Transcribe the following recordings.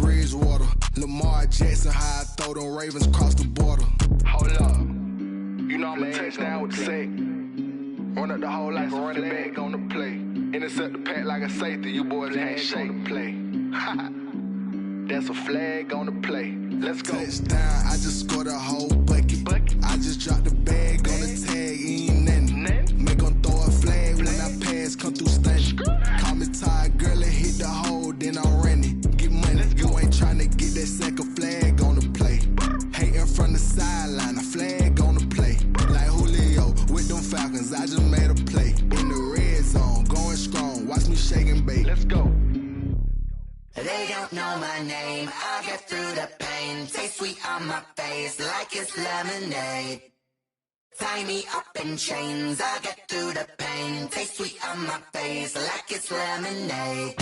Bridgewater. Lamar Jackson, how I throw them Ravens across the border. Hold up. You know I'm a touchdown with the sack. Run up the whole like a running back on the play. Intercept the pack like a safety. You boys handshake on the play. That's a flag on the play. Let's go. Touchdown, I just scored a whole bucket. I just dropped the bag on the tag, ain't nothing. Make 'em throw a flag when I pass, come through stunning. Call me tired, girl, and hit the hole, then I'm running. Get money, you ain't tryna get that second flag on the play. Hating from the sideline, a flag on the play. Like Julio with them Falcons, I just made a play. In the red zone, going strong, watch me shake and bake. Let's go. They don't know my name, I get through the pain. Taste sweet on my face like it's lemonade. Tie me up in chains, I get through the pain. Taste sweet on my face like it's lemonade.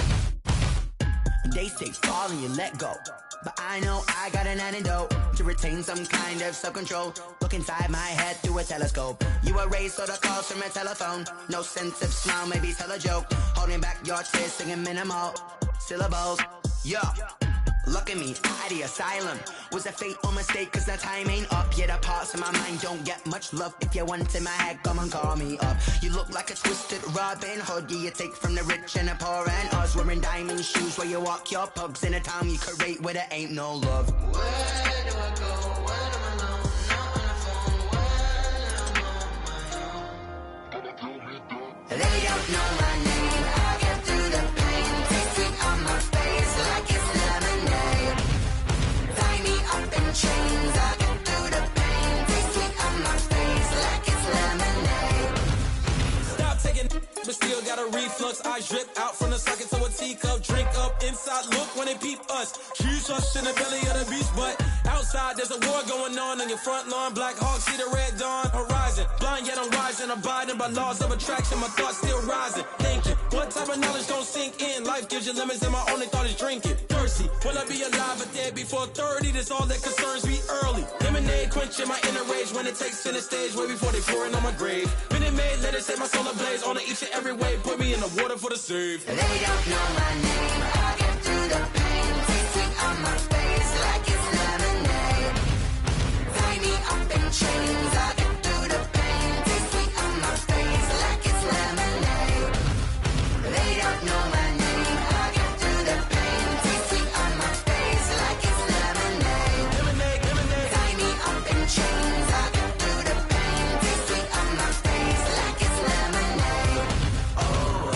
They say fall and you let go, but I know I got an antidote to retain some kind of self-control. Look inside my head through a telescope. You erase all the calls from a telephone. No sense of smile, maybe tell a joke. Holding back your tears, singing minimal syllables. Yo, look at me, out the asylum. Was a fate or mistake, cause the time ain't up. Yet the parts of my mind don't get much love. If you want in my head, come and call me up. You look like a twisted Robin Hood. Yeah, you take from the rich and the poor and us. Wearing diamond shoes where you walk your pugs in a town you create where there ain't no love. Where do I go? When I'm alone? Not on the phone. When I'm on my own. They don't know my name. I get through the pain. Taste sweet on my face like it's lemonade. Tie me up in chains. I get through the pain. Taste sweet on my face like it's lemonade. Stop taking, but still got a reflux. Eyes drip out from the socket to a teacup. Drink up inside, look when they peep us. Huge us in the belly of the beast, but outside there's a war going on your front lawn. Black Hawk see the red dawn horizon. Blind yet I'm rising, abiding by laws of attraction. My thoughts still rising. Thinking, what type of knowledge don't sink in? Life gives you lemons and my only thought is drinking. Thirsty, will I be alive or dead before 30? That's all that concerns me early. Lemonade quenching my inner rage when it takes center stage way before they pour it on my grave. Minute Maid, let it set my soul ablaze on each and every way. Put me in the water for the save. They don't know my name. I get through the pain. Taste sweet on my face like it's lemonade. Tie me up in chains. I get through the pain. Taste sweet on my face like it's lemonade. They don't know my name. I get through the pain. Taste sweet on my face like it's lemonade. Lemonade. Tie me up in chains. I get through the pain. Taste sweet on my face like it's lemonade. Oh.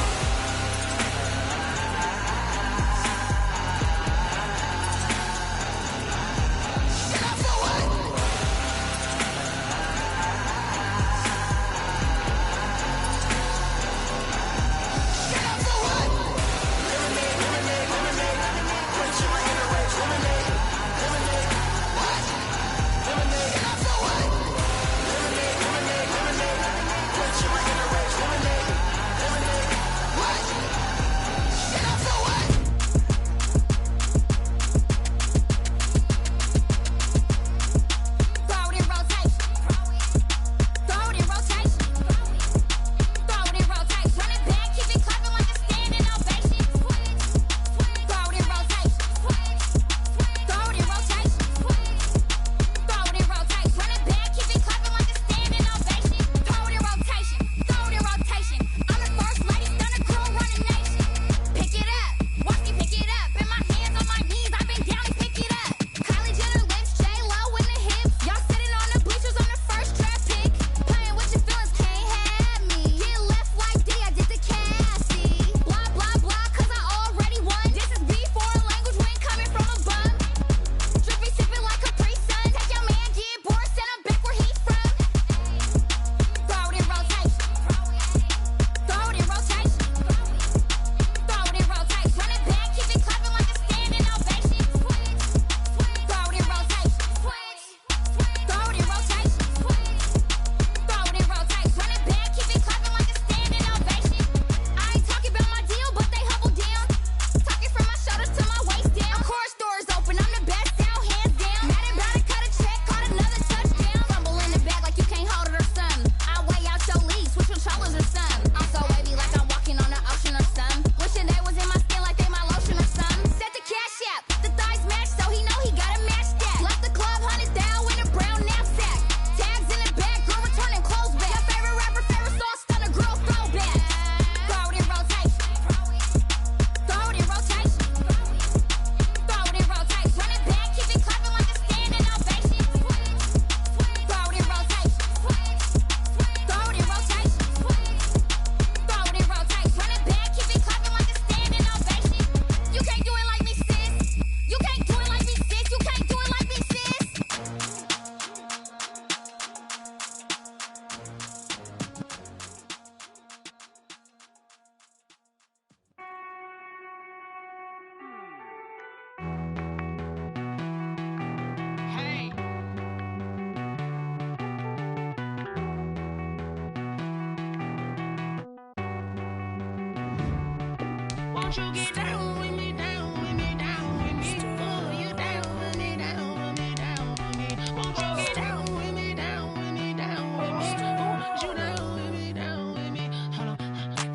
Won't you get down with me, down with me, down with me? Oh, you down with me, down with me, down with me. Won't you get down with me, down with me, down with me? Oh, you down with me, down with me? Hold on.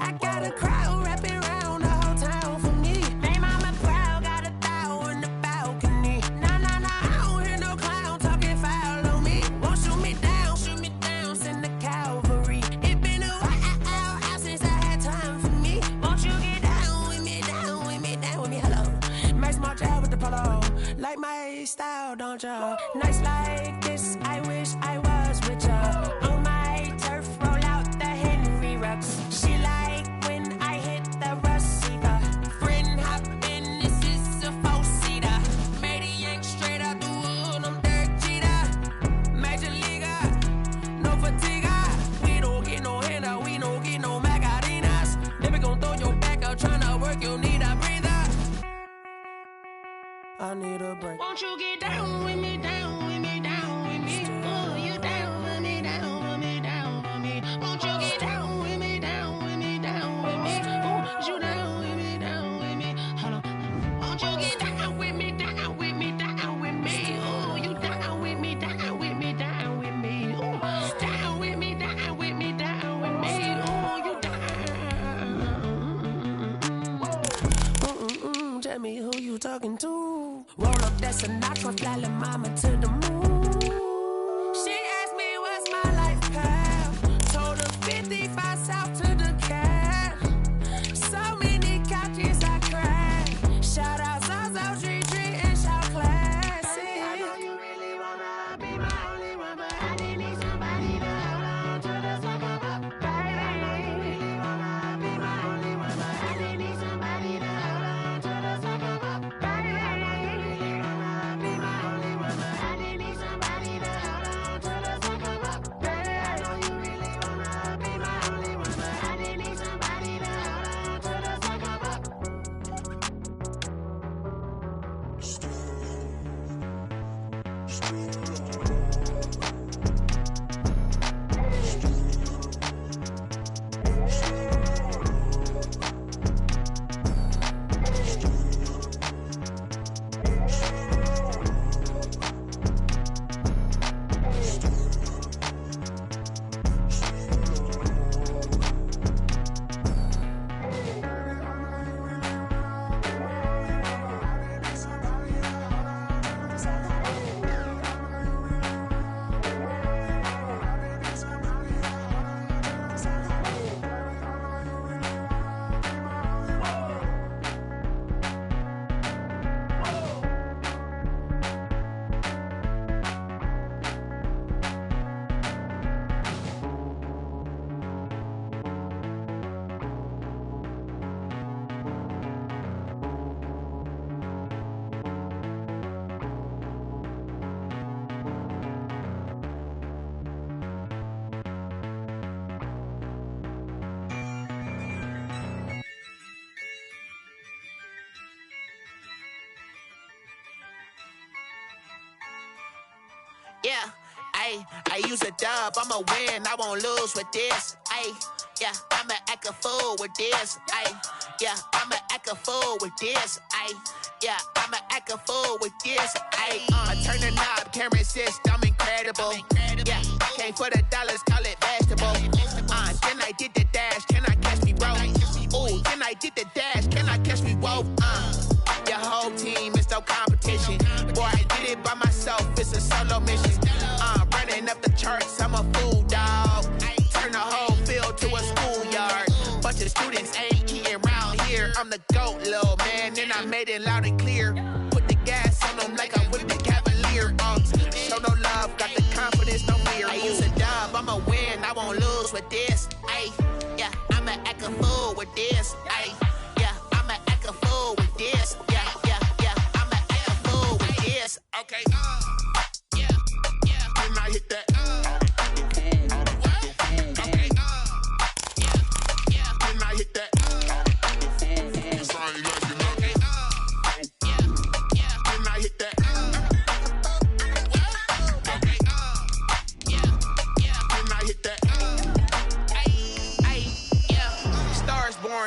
I got a crowd wrapping around the whole town for me. They mama proud, got a thou in the balcony. Nah, nah, nah, I don't hear no clown talking foul on me. Won't shoot me down, send the cavalry. It been a while since I had time for me. Won't you get down with me, down with me, down with me? Hello. Nice march out with the polo. Like my style, don't ya? Nice like this, I wish I was with ya. On my turf, roll out the Henry Rux. She like when I hit the receiver. Friend hop in, this is a four-seater. Made a yank straight out the wood, I'm Derek Jeter. Major leaguer, no fatigue. We don't get no handout, we don't get no Macarinas. Never gon' throw your back out, tryna work, you need a breather. I need a break. Won't you get down with me, down with me, down with me? Oh, you down with me, down with me, down with me. Won't you get down with me, down with me, down with me? Oh, you down with me, down with me? Hold on. Won't you get down with me, down with me, down with me? Oh, you down with me, down with me, down with me? Oh, down with me, down with me, down with me? Oh, you down. Tell me who you talking to. Roll up that Sinatra, fly mama to the moon. She asked me what's my life path. Told her 55 south to the cat. So many couches I cracked. Shout out Zazo, Tree, and shout classic. I know you really wanna be my only one, but I didn't need somebody to hold on to the sucker up. Baby, I know you really wanna be my only one, but I didn't need somebody to hold on to the sucker up. Baby, I know you really wanna be my only one, but I didn't need somebody to hold on to the sucker up. Baby, I know you really wanna be my only one, but I didn't need somebody to hold on to the sucker up. Yeah, I use a dub, I'ma win, I won't lose with this. Yeah, I'ma act a fool with this. Yeah, I'ma act a fool with this. Yeah, I'ma act a fool with this. I turn the knob, camera assist, I'm incredible. Yeah, came for the dollars, call it vegetable. Then I did the dash, can I catch me, bro? Ooh, then I did the dash, can I catch me, whoa? Your whole team is no competition. Boy, I did it by myself, it's a solo mission. Running up the charts, I'm a fool, dog. Turn the whole field to a schoolyard. Bunch of students ain't eating round here. I'm the GOAT, little man, and I made it loud and clear. Put the gas on them like I'm with the Cavalier. Show no love, got the confidence, no fear. I use a dub, I'ma win, I won't lose with this. Yeah, I'ma act a fool with this. Yeah, I'ma act a fool with this. Yeah, I'ma act a fool with this. Okay, yeah, when I hit that. Okay, yeah, when I hit that.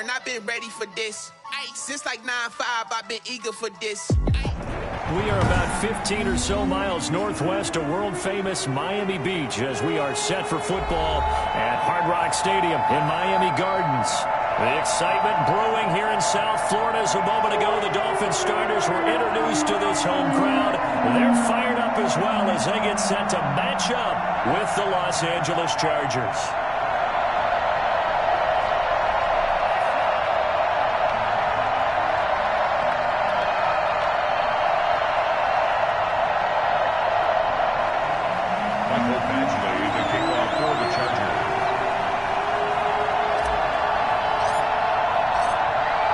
I've been ready for this. Since like 9-5, I've been eager for this. We are about 15 or so miles northwest of world-famous Miami Beach as we are set for football at Hard Rock Stadium in Miami Gardens. The excitement brewing here in South Florida. As a moment ago, the Dolphins starters were introduced to this home crowd. They're fired up as well as they get set to match up with the Los Angeles Chargers.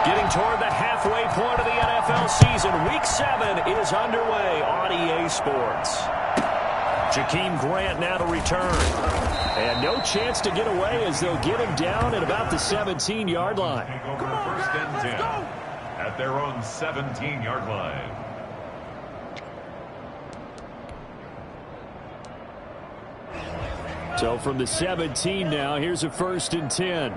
Getting toward the halfway point of the NFL season, Week 7 is underway on EA Sports. Jakeem Grant now to return. And no chance to get away as they'll get him down at about the 17-yard line. First and 10 at their own 17-yard line. So from the 17 now, here's a 1st and 10.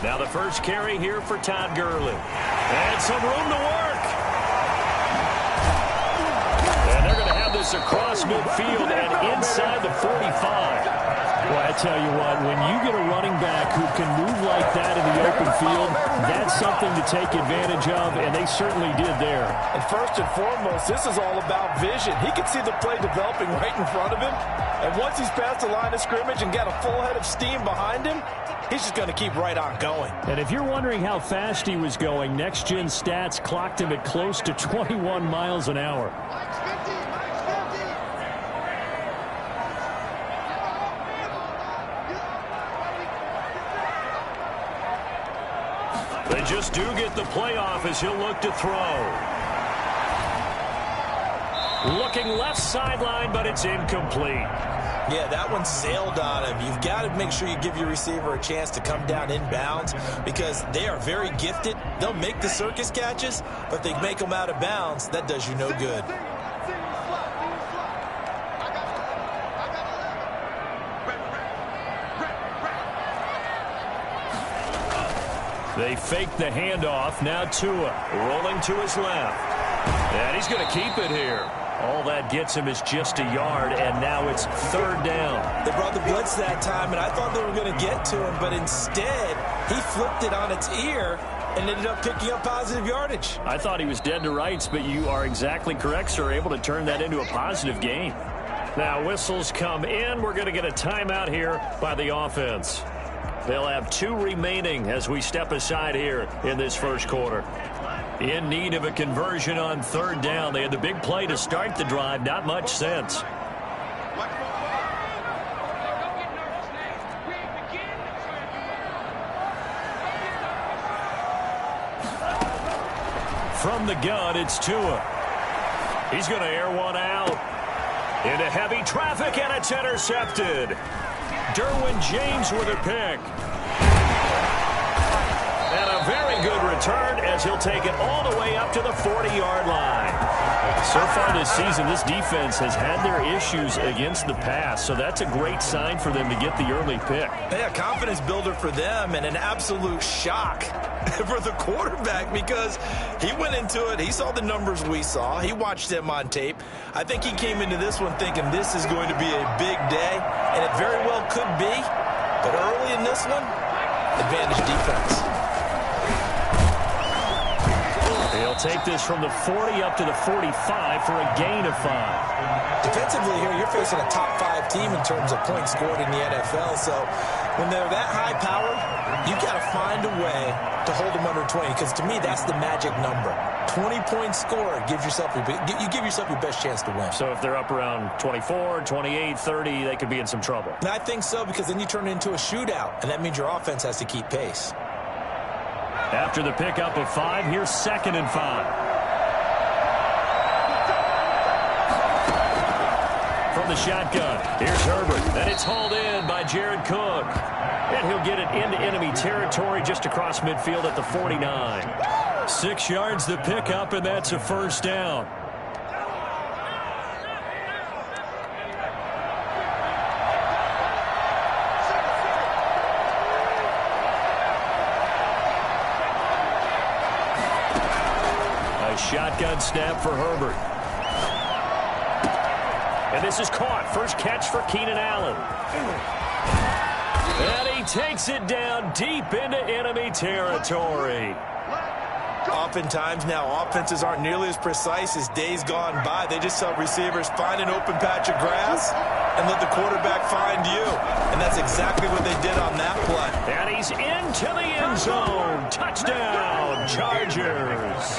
Now the first carry here for Todd Gurley. And some room to work. And they're going to have this across midfield and inside the 45. Well, I tell you what, when you get a running back who can move like that in the open field, that's something to take advantage of, and they certainly did there. And first and foremost, this is all about vision. He can see the play developing right in front of him, and once he's past the line of scrimmage and got a full head of steam behind him, he's just going to keep right on going. And if you're wondering how fast he was going, Next Gen Stats clocked him at close to 21 miles an hour. They just do get the playoff as he'll look to throw. Looking left sideline, but it's incomplete. Yeah, that one sailed on him. You've got to make sure you give your receiver a chance to come down inbounds because they are very gifted. They'll make the circus catches, but they make them out of bounds. That does you no good. They fake the handoff. Now Tua rolling to his left. And he's going to keep it here. All that gets him is just a yard, and now it's 3rd down. They brought the blitz that time, and I thought they were going to get to him, but instead he flipped it on its ear and ended up picking up positive yardage. I thought he was dead to rights, but you are exactly correct, sir, able to turn that into a positive gain. Now whistles come in. We're going to get a timeout here by the offense. They'll have 2 remaining as we step aside here in this first quarter. In need of a conversion on 3rd down. They had the big play to start the drive. Not much sense. From the gun, it's Tua. He's going to air one out. Into heavy traffic, and it's intercepted. Derwin James with a pick. And a very good return as he'll take it all the way up to the 40-yard line. So far this season, this defense has had their issues against the pass, so that's a great sign for them to get the early pick. Yeah, confidence builder for them and an absolute shock for the quarterback because he went into it. He saw the numbers we saw. He watched them on tape. I think he came into this one thinking this is going to be a big day, and it very well could be. But early in this one, advantage defense. He'll take this from the 40 up to the 45 for a gain of 5. Defensively here, you're facing a top 5 team in terms of points scored in the NFL. So when they're that high powered, you got to find a way to hold them under 20 because to me, that's the magic number. 20 points scored, you give yourself your best chance to win. So if they're up around 24, 28, 30, they could be in some trouble. And I think so because then you turn it into a shootout, and that means your offense has to keep pace. After the pickup of 5, here's 2nd and 5. from the shotgun. Here's Herbert, and it's hauled in by Jared Cook. And he'll get it into enemy territory just across midfield at the 49. 6 yards the pickup, and that's a first down. A shotgun snap for Herbert. And this is caught. First catch for Keenan Allen. And he takes it down deep into enemy territory. Oftentimes now, offenses aren't nearly as precise as days gone by. They just tell receivers, find an open patch of grass and let the quarterback find you. And that's exactly what they did on that play. And he's into the end zone. Touchdown, Chargers.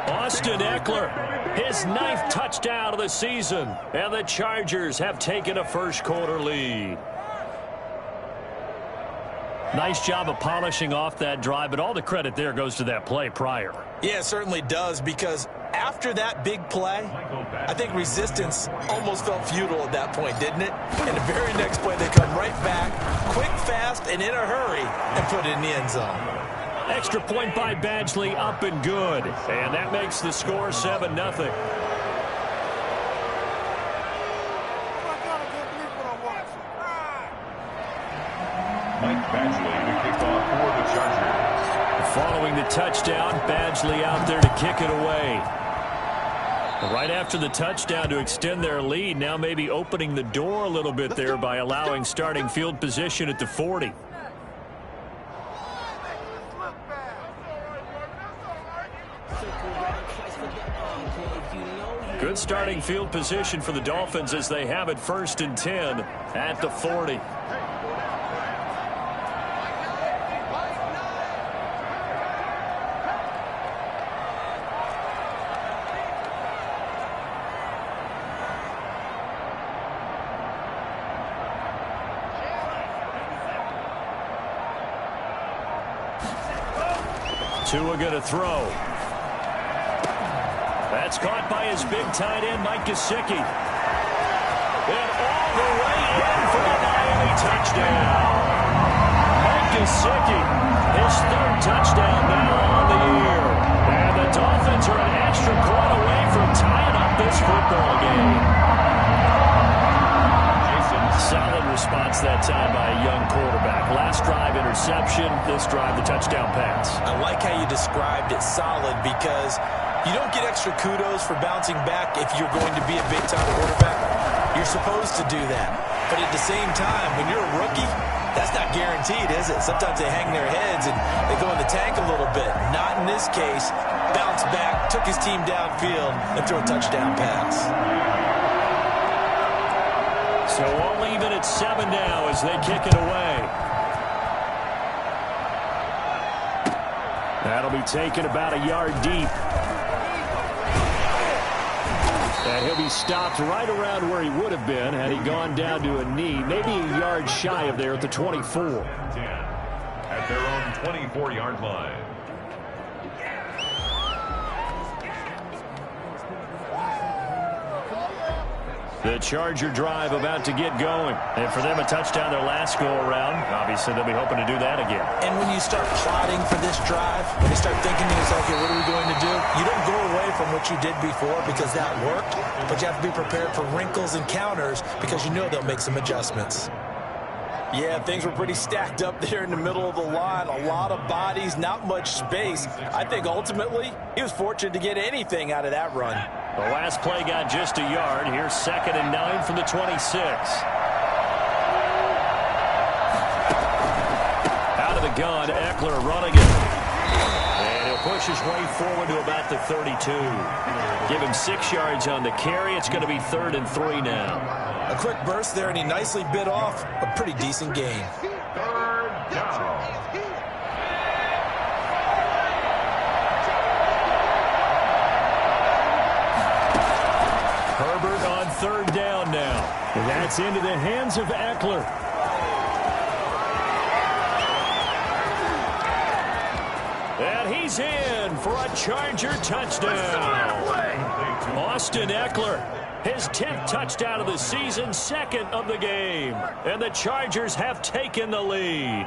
Austin Eckler, his 9th touchdown of the season. And the Chargers have taken a first-quarter lead. Nice job of polishing off that drive, but all the credit there goes to that play prior. Yeah, it certainly does, because after that big play, I think resistance almost felt futile at that point, didn't it? And the very next play, they come right back, quick, fast, and in a hurry, and put it in the end zone. Extra point by Badgley, up and good. And that makes the score 7-0. Mike Badgley to kick off for the Chargers. Following the touchdown, Badgley out there to kick it away. Right after the touchdown to extend their lead, now maybe opening the door a little bit there by allowing starting field position at the 40. Good starting field position for the Dolphins as they have it 1st and 10 at the 40. Tua going to throw. That's caught by his big tight end, Mike Gesicki. And all the way in for a Miami touchdown. Mike Gesicki, his 3rd touchdown now on the year. And the Dolphins are an extra point away from tying up this football game. Solid response that time by a young quarterback. Last drive, interception. This drive, the touchdown pass. I like how you described it, solid, because you don't get extra kudos for bouncing back if you're going to be a big-time quarterback. You're supposed to do that. But at the same time, when you're a rookie, that's not guaranteed, is it? Sometimes they hang their heads and they go in the tank a little bit. Not in this case. Bounced back, took his team downfield, and threw a touchdown pass. So all even at 7 now as they kick it away. That'll be taken about a yard deep. And he'll be stopped right around where he would have been had he gone down to a knee, maybe a yard shy of there at the 24. At their own 24-yard line. The Charger drive about to get going. And for them, a touchdown their last go-around. Obviously, they'll be hoping to do that again. And when you start plotting for this drive, when you start thinking to yourself, okay, what are we going to do? You don't go away from what you did before because that worked, but you have to be prepared for wrinkles and counters because you know they'll make some adjustments. Yeah, things were pretty stacked up there in the middle of the line. A lot of bodies, not much space. I think ultimately he was fortunate to get anything out of that run. The last play got just a yard. Here's 2nd and 9 from the 26. Out of the gun, Eckler running it. And he'll push his way forward to about the 32. Give him 6 yards on the carry. It's going to be 3rd and 3 now. A quick burst there, and he nicely bit off a pretty decent gain. 3rd down. Herbert on 3rd down now. And that's into the hands of Eckler. And he's in for a Charger touchdown. Austin Eckler, his 10th touchdown of the season, second of the game. And the Chargers have taken the lead.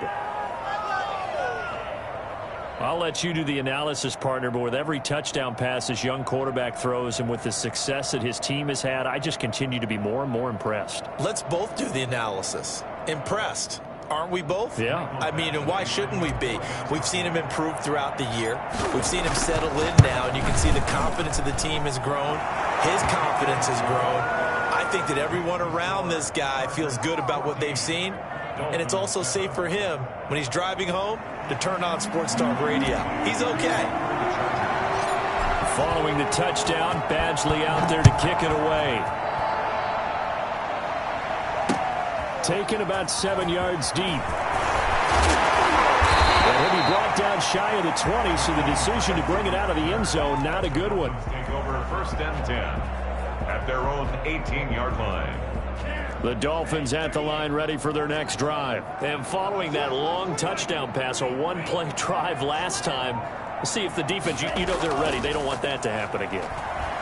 I'll let you do the analysis, partner, but with every touchdown pass this young quarterback throws and with the success that his team has had, I just continue to be more and more impressed. Let's both do the analysis. Impressed. Aren't we both? Yeah. I mean, and why shouldn't we be? We've seen him improve throughout the year. We've seen him settle in now, and you can see the confidence of the team has grown. His confidence has grown. I think that everyone around this guy feels good about what they've seen, and it's also safe for him when he's driving home to turn on Sports Talk Radio. He's okay. Following the touchdown, Badgley out there to kick it away. Taken about 7 yards deep. And he'll be brought down shy of the 20, so the decision to bring it out of the end zone, not a good one. Take over 1st and 10 at their own 18-yard line. The Dolphins at the line ready for their next drive. And following that long touchdown pass, a one-play drive last time, we'll see if the defense, you know they're ready. They don't want that to happen again.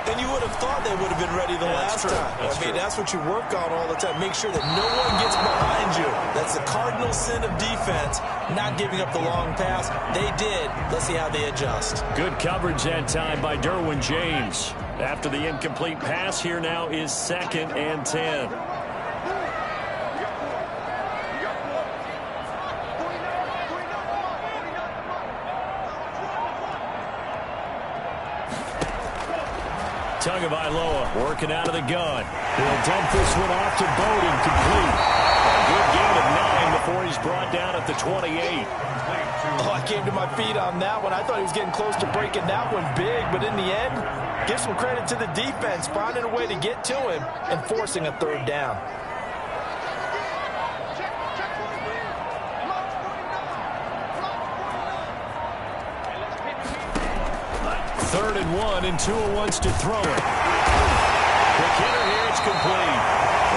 And you would have thought they would have been ready the last time. That's what you work on all the time. Make sure that no one gets behind you. That's the cardinal sin of defense, not giving up the long pass. They did. Let's see how they adjust. Good coverage that time by Derwin James. After the incomplete pass, here now is 2nd and 10. Tagovailoa working out of the gun. He'll dump this one off to Bowden, complete. A good gain of 9 before he's brought down at the 28. Oh, I came to my feet on that one. I thought he was getting close to breaking that one big, but in the end, give some credit to the defense, finding a way to get to him and forcing a 3rd down. Third and 1, and Tua wants to throw it. Quick hitter here, it's complete.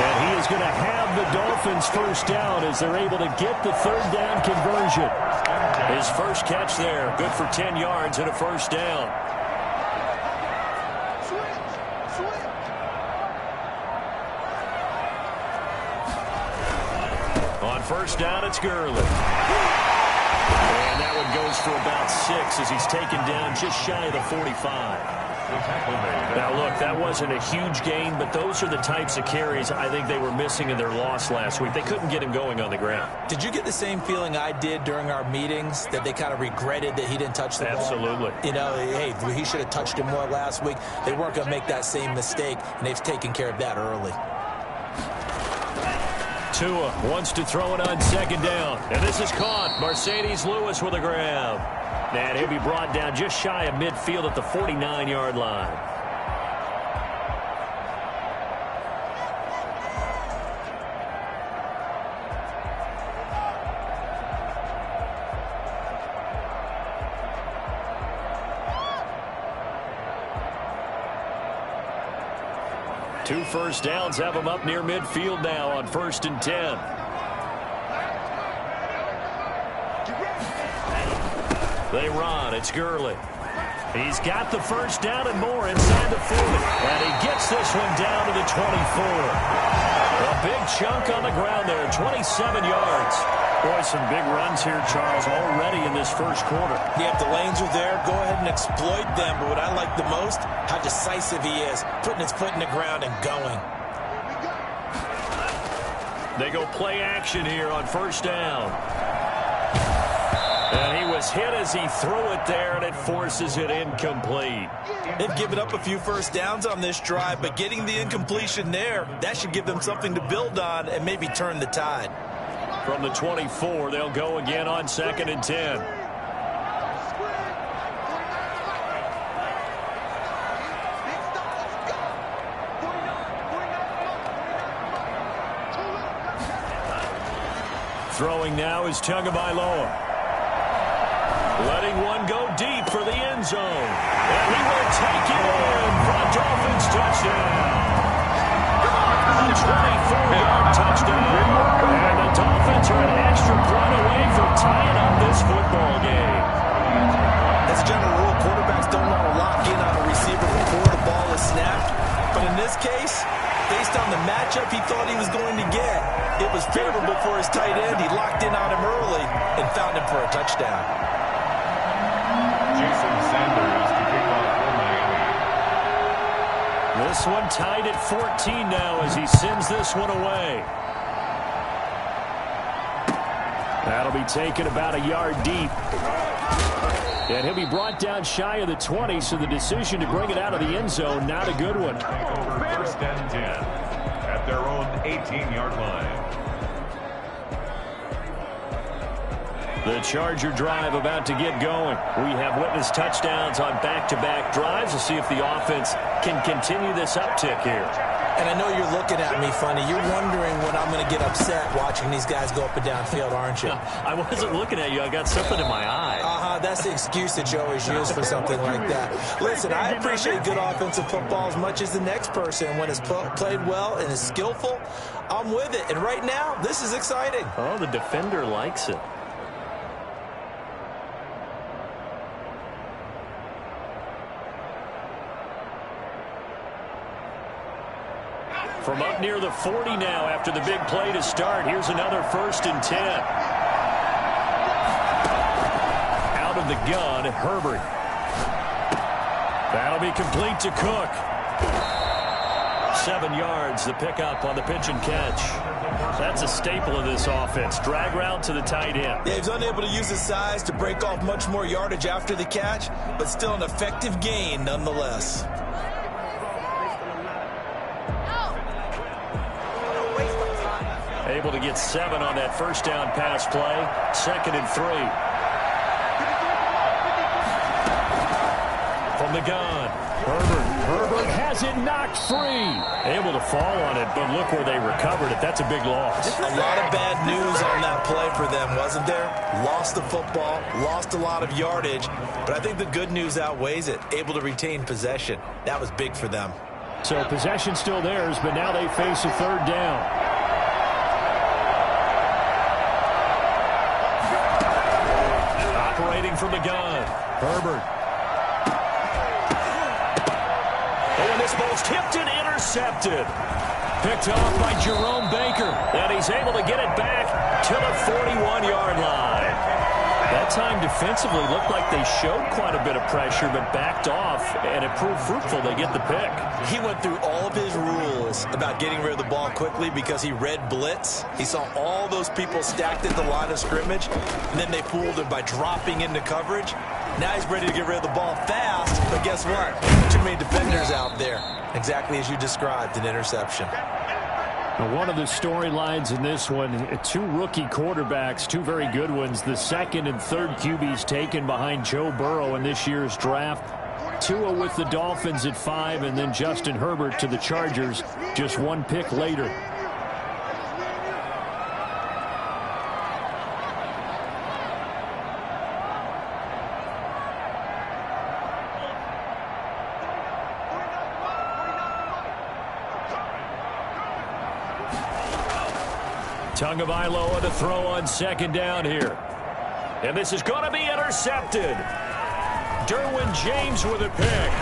And he is going to have the Dolphins 1st down as they're able to get the 3rd down conversion. His first catch there, good for 10 yards and a 1st down. On 1st down, it's Gurley. And that one goes for about 6 as he's taken down just shy of the 45. Now, look, that wasn't a huge gain, but those are the types of carries I think they were missing in their loss last week. They couldn't get him going on the ground. Did you get the same feeling I did during our meetings, that they kind of regretted that he didn't touch the ball? Absolutely. You know, hey, he should have touched him more last week. They weren't going to make that same mistake, and they've taken care of that early. Tua wants to throw it on 2nd down. And this is caught. Mercedes Lewis with a grab. And he'll be brought down just shy of midfield at the 49-yard line. Two 1st downs have him up near midfield now on 1st and 10. They run. It's Gurley. He's got the 1st down and more inside the 40. And he gets this one down to the 24. A big chunk on the ground there, 27 yards. Boy, some big runs here, Charles, already in this 1st quarter. Yeah, if the lanes are there, go ahead and exploit them. But what I like the most, how decisive he is, putting his foot in the ground and going. They go play action here on 1st down. And he was hit as he threw it there, and it forces it incomplete. They've given up a few 1st downs on this drive, but getting the incompletion there, that should give them something to build on and maybe turn the tide. From the 24, they'll go again on 2nd and 10. Throwing now is Tagovailoa. Letting one go deep for the end zone. And he will take it in for a Dolphins touchdown. A 24-yard touchdown. And the Dolphins are an extra point away from tying up this football game. As a general rule, quarterbacks don't want to lock in on a receiver before the ball is snapped. But in this case, based on the matchup he thought he was going to get, it was favorable for his tight end. He locked in on him early and found him for a touchdown. Jason Sanders to kick off for Miami. This one tied at 14 now as he sends this one away. That'll be taken about a yard deep. And he'll be brought down shy of the 20, so the decision to bring it out of the end zone, not a good one. First and 10 at their own 18-yard line. The Charger drive about to get going. We have witnessed touchdowns on back-to-back drives. We'll see if the offense can continue this uptick here. And I know you're looking at me funny. You're wondering when I'm going to get upset watching these guys go up and down field, aren't you? No, I wasn't looking at you. I got something in my eye. That's the excuse that you always use for something like that. Listen, I appreciate good offensive football as much as the next person. When it's played well and is skillful, I'm with it. And right now, this is exciting. Oh, the defender likes it. From up near the 40 now after the big play to start. Here's another 1st and 10. Out of the gun, Herbert. That'll be complete to Cook. 7 yards, the pickup on the pitch and catch. That's a staple of this offense. Drag route to the tight end. Yeah, he's unable to use his size to break off much more yardage after the catch, but still an effective gain nonetheless. Able to get 7 on that first down pass play. 2nd and 3. From the gun, Herbert has it knocked free. Able to fall on it, but look where they recovered it. That's a big loss. A lot of bad news on that play for them, wasn't there? Lost the football, lost a lot of yardage, but I think the good news outweighs it. Able to retain possession. That was big for them. So possession still theirs, but now they face a 3rd down. From the gun, Herbert. And this ball's tipped and intercepted. Picked off by Jerome Baker. And he's able to get it back to the 41-yard line. That time defensively looked like they showed quite a bit of pressure, but backed off, and it proved fruitful. They get the pick. He went through all of his rules about getting rid of the ball quickly because he read blitz. He saw all those people stacked at the line of scrimmage, and then they fooled him by dropping into coverage. Now he's ready to get rid of the ball fast, but guess what? Too many defenders out there. Exactly as you described, an interception. Now, one of the storylines in this one, 2 rookie quarterbacks, 2 very good ones. The 2nd and 3rd QBs taken behind Joe Burrow in this year's draft. Tua with the Dolphins at 5, and then Justin Herbert to the Chargers just 1 pick later. Tagovailoa to throw on 2nd down here. And this is going to be intercepted. Derwin James with a pick.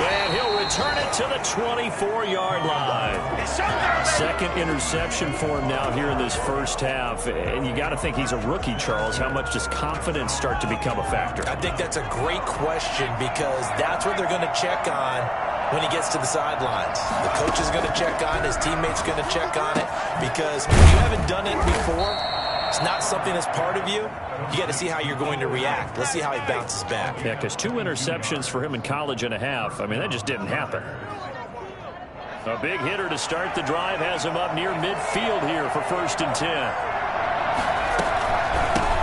And he'll return it to the 24-yard line. 2nd interception for him now here in this first half. And you got to think he's a rookie, Charles. How much does confidence start to become a factor? I think that's a great question because that's what they're going to check on when he gets to the sidelines. The coach is going to check on, his teammates going to check on it, because if you haven't done it before, it's not something that's part of you. You got to see how you're going to react. Let's see how he bounces back. Yeah, because 2 interceptions for him in college and a half. I mean, that just didn't happen. A big hitter to start the drive has him up near midfield here for 1st and 10.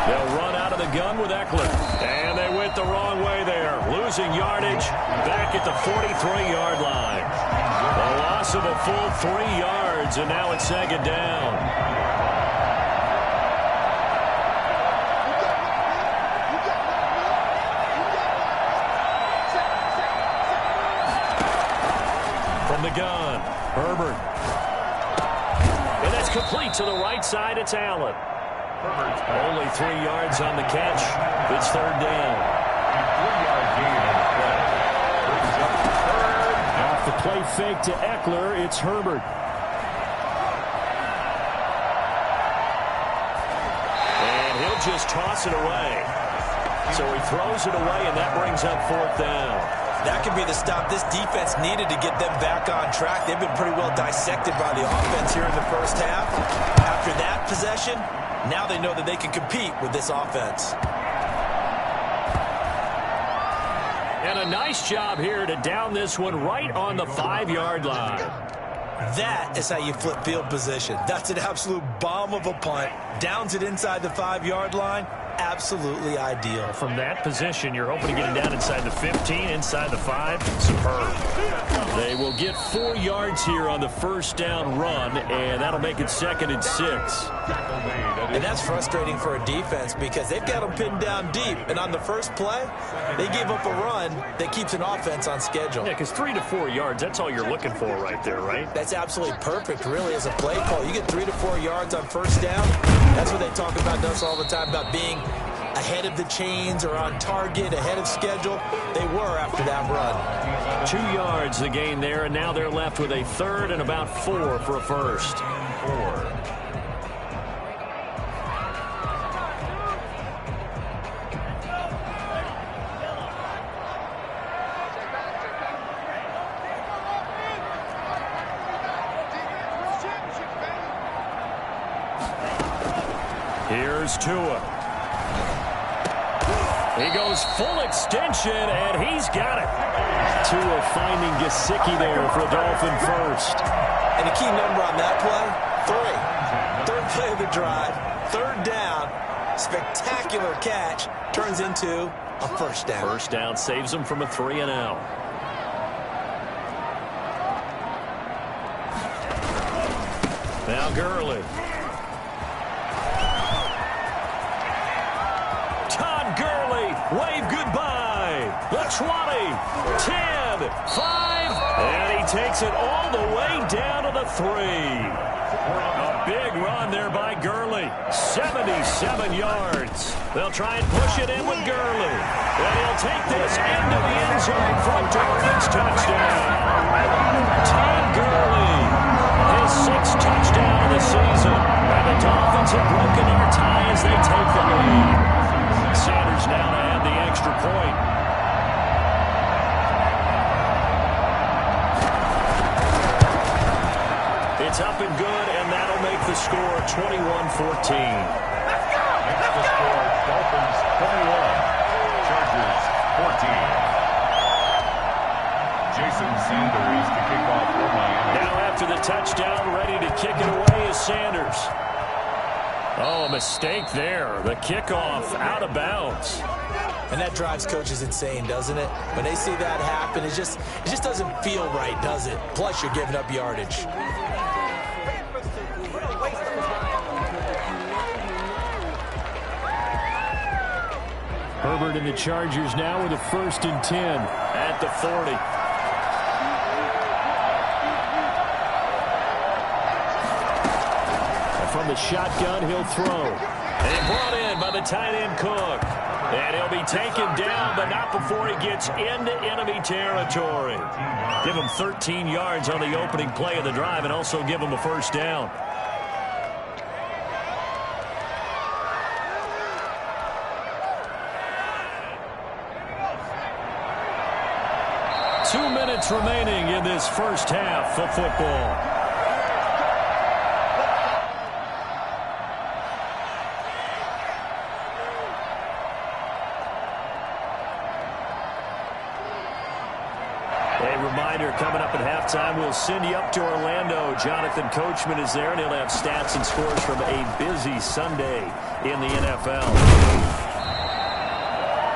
They'll run out of the gun with Eckler. And they went the wrong way there. Losing yardage back at the 43-yard line. A loss of a full 3 yards, and now it's 2nd down. From the gun, Herbert. And that's complete to the right side. It's Allen. Only 3 yards on the catch. It's 3rd down. 3-yard gain on the play. Brings up 3rd. Off The play fake to Eckler. It's Herbert. And he'll just toss it away. So he throws it away, and that brings up 4th down. That could be the stop this defense needed to get them back on track. They've been pretty well dissected by the offense here in the first half. After that possession, now they know that they can compete with this offense. And a nice job here to down this one right on the 5-yard line. That is how you flip field position. That's an absolute bomb of a punt. Downs it inside the 5-yard line. Absolutely ideal. From that position, you're hoping to get it down inside the 15, inside the 5. Superb. They will get 4 yards here on the first down run, and that'll make it 2nd and 6. And that's frustrating for a defense because they've got them pinned down deep. And on the first play, they gave up a run that keeps an offense on schedule. Yeah, because 3 to 4 yards, that's all you're looking for right there, right? That's absolutely perfect, really, as a play call. You get 3 to 4 yards on first down. That's what they talk about us all the time, about being ahead of the chains or on target, ahead of schedule. They were after that run. 2 yards the gain there, and now they're left with a 3rd and about 4 for a first. Here's Tua. He goes full extension, and he's got it. Tua finding Gesicki there for a Dolphin first. And a key number on that play, 3. 3rd play of the drive, 3rd down, spectacular catch, turns into a first down. First down saves him from a 3 and out. Now Gurley. Wave goodbye. The 20, 10, 5, and he takes it all the way down to the 3. A big run there by Gurley. 77 yards. They'll try and push it in with Gurley. And he'll take this into the end zone for a Dolphins touchdown. Todd Gurley, his 6th touchdown of the season. And the Dolphins have broken their tie as they take the lead. Sanders now to add the extra point. It's up and good, and that'll make the score 21-14. Extra score, Dolphins 21, Chargers 14. Jason Sanders to kick off for Miami. Now after the touchdown, ready to kick it away is Sanders. Oh, a mistake there. The kickoff out of bounds. And that drives coaches insane, doesn't it? When they see that happen, it just doesn't feel right, does it? Plus, you're giving up yardage. Herbert and the Chargers now with a 1st and 10 at the 40. From the shotgun, he'll throw. And brought in by the tight end Cook. And he'll be taken down, but not before he gets into enemy territory. Give him 13 yards on the opening play of the drive and also give him a first down. Two minutes remaining in this first half of football. Coming up at halftime, we'll send you up to Orlando. Jonathan Coachman is there, and he'll have stats and scores from a busy Sunday in the NFL.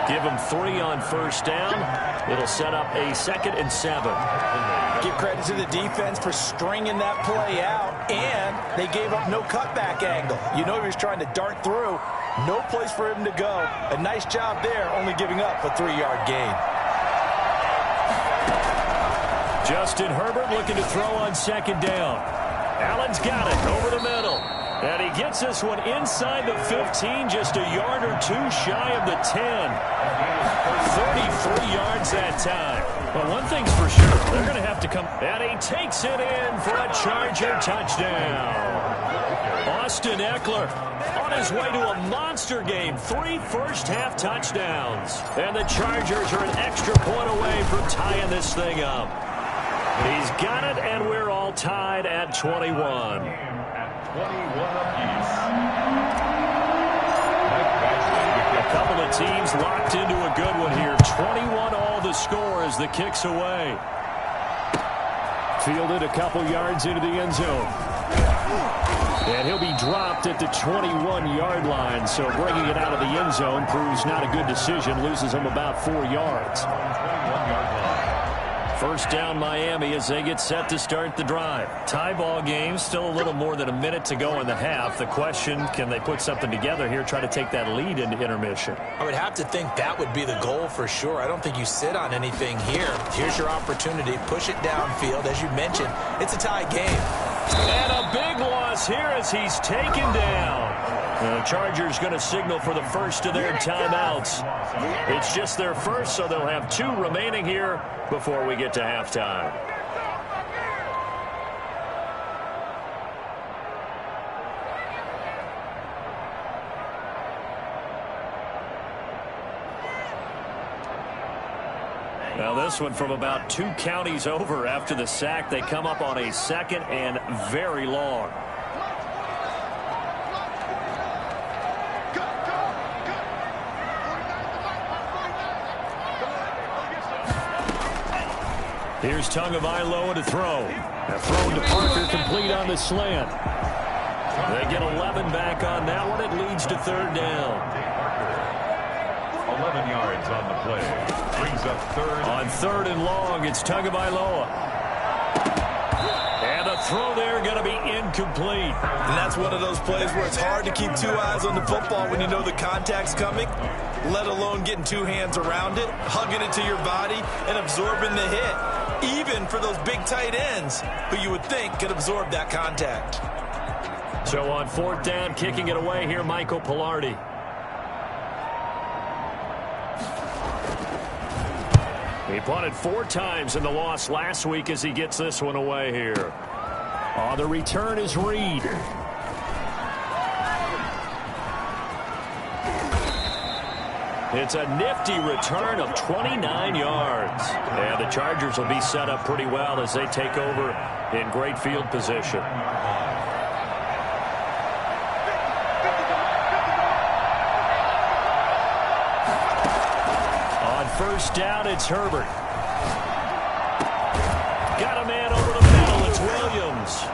Give him 3 on first down. It'll set up a 2nd and 7. Give credit to the defense for stringing that play out, and they gave up no cutback angle. You know he was trying to dart through. No place for him to go. A nice job there, only giving up a 3-yard gain. Justin Herbert looking to throw on 2nd down. Allen's got it over the middle. And he gets this one inside the 15, just a yard or 2 shy of the 10. 33 yards that time. Well, one thing's for sure. They're going to have to come. And he takes it in for a Charger touchdown. Austin Eckler on his way to a monster game. 3 first-half touchdowns. And the Chargers are an extra point away from tying this thing up. He's got it, and we're all tied at 21. At 21 apiece. A couple of teams locked into a good one here. 21 all the score as the kick's away. Fielded a couple yards into the end zone. And he'll be dropped at the 21-yard line. So bringing it out of the end zone proves not a good decision. Loses him about 4 yards. 21-yard line. First down Miami as they get set to start the drive. Tie ball game, still a little more than a minute to go in the half. The question, can they put something together here, try to take that lead into intermission? I would have to think that would be the goal for sure. I don't think you sit on anything here. Here's your opportunity. Push it downfield. As you mentioned, it's a tie game. And a big loss here as he's taken down. The Chargers going to signal for the first of their timeouts. It's just their first, so they'll have 2 remaining here before we get to halftime. Now this one from about 2 counties over after the sack. They come up on a 2nd and very long. Here's Tagovailoa to throw. A throw to Parker, complete on the slant. They get 11 back on that one. It leads to 3rd down. 11 yards on the play. Brings up 3rd. On 3rd and long, it's Tagovailoa. And a throw there going to be incomplete. And that's one of those plays where it's hard to keep 2 eyes on the football when you know the contact's coming, let alone getting 2 hands around it, hugging it to your body, and absorbing the hit. Even for those big tight ends who you would think could absorb that contact. So on 4th down, kicking it away here, Michael Pilardi. He punted 4 times in the loss last week as he gets this one away here. On the return is Reed. It's a nifty return of 29 yards. And the Chargers will be set up pretty well as they take over in great field position. On 1st down, it's Herbert. Got a man over the middle. It's Williams.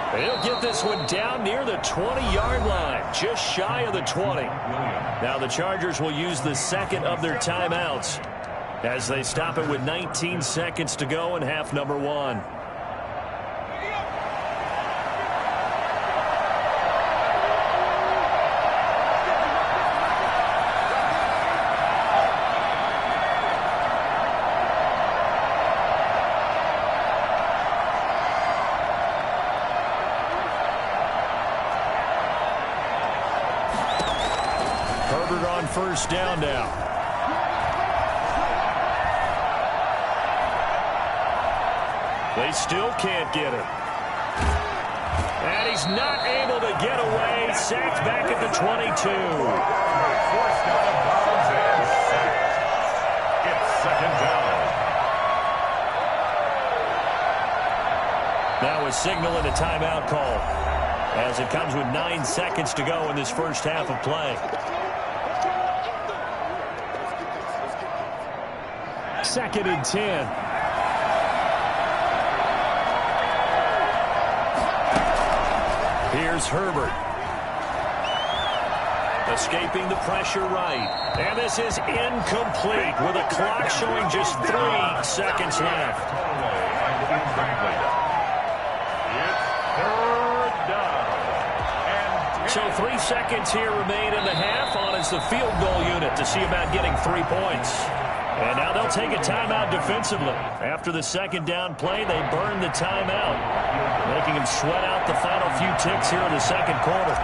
He'll get this one down near the 20-yard line, just shy of the 20. Now the Chargers will use the 2nd of their timeouts as they stop it with 19 seconds to go in half number 1. On 1st down now. They still can't get him. And he's not able to get away. Sacked back at the 22. Forced out of bounds and sacked. It's 2nd down. Now a signal and a timeout call as it comes with 9 seconds to go in this first half of play. 2nd and 10. Here's Herbert. Escaping the pressure right. And this is incomplete with a clock showing just 3 seconds left. It's 3rd down. So 3 seconds here remain in the half. On is the field goal unit to see about getting 3 points. And now they'll take a timeout defensively. After the 2nd down play, they burn the timeout, making them sweat out the final few ticks here in the 2nd quarter.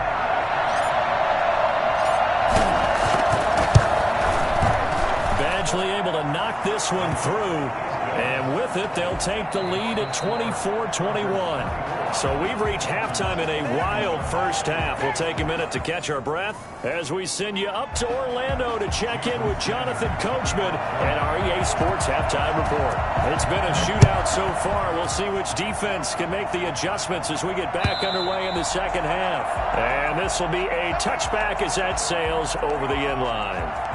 Badgley able to knock this one through. And with it, they'll take the lead at 24-21. So we've reached halftime in a wild first half. We'll take a minute to catch our breath as we send you up to Orlando to check in with Jonathan Coachman and our EA Sports Halftime Report. It's been a shootout so far. We'll see which defense can make the adjustments as we get back underway in the second half. And this will be a touchback as that sails over the end line.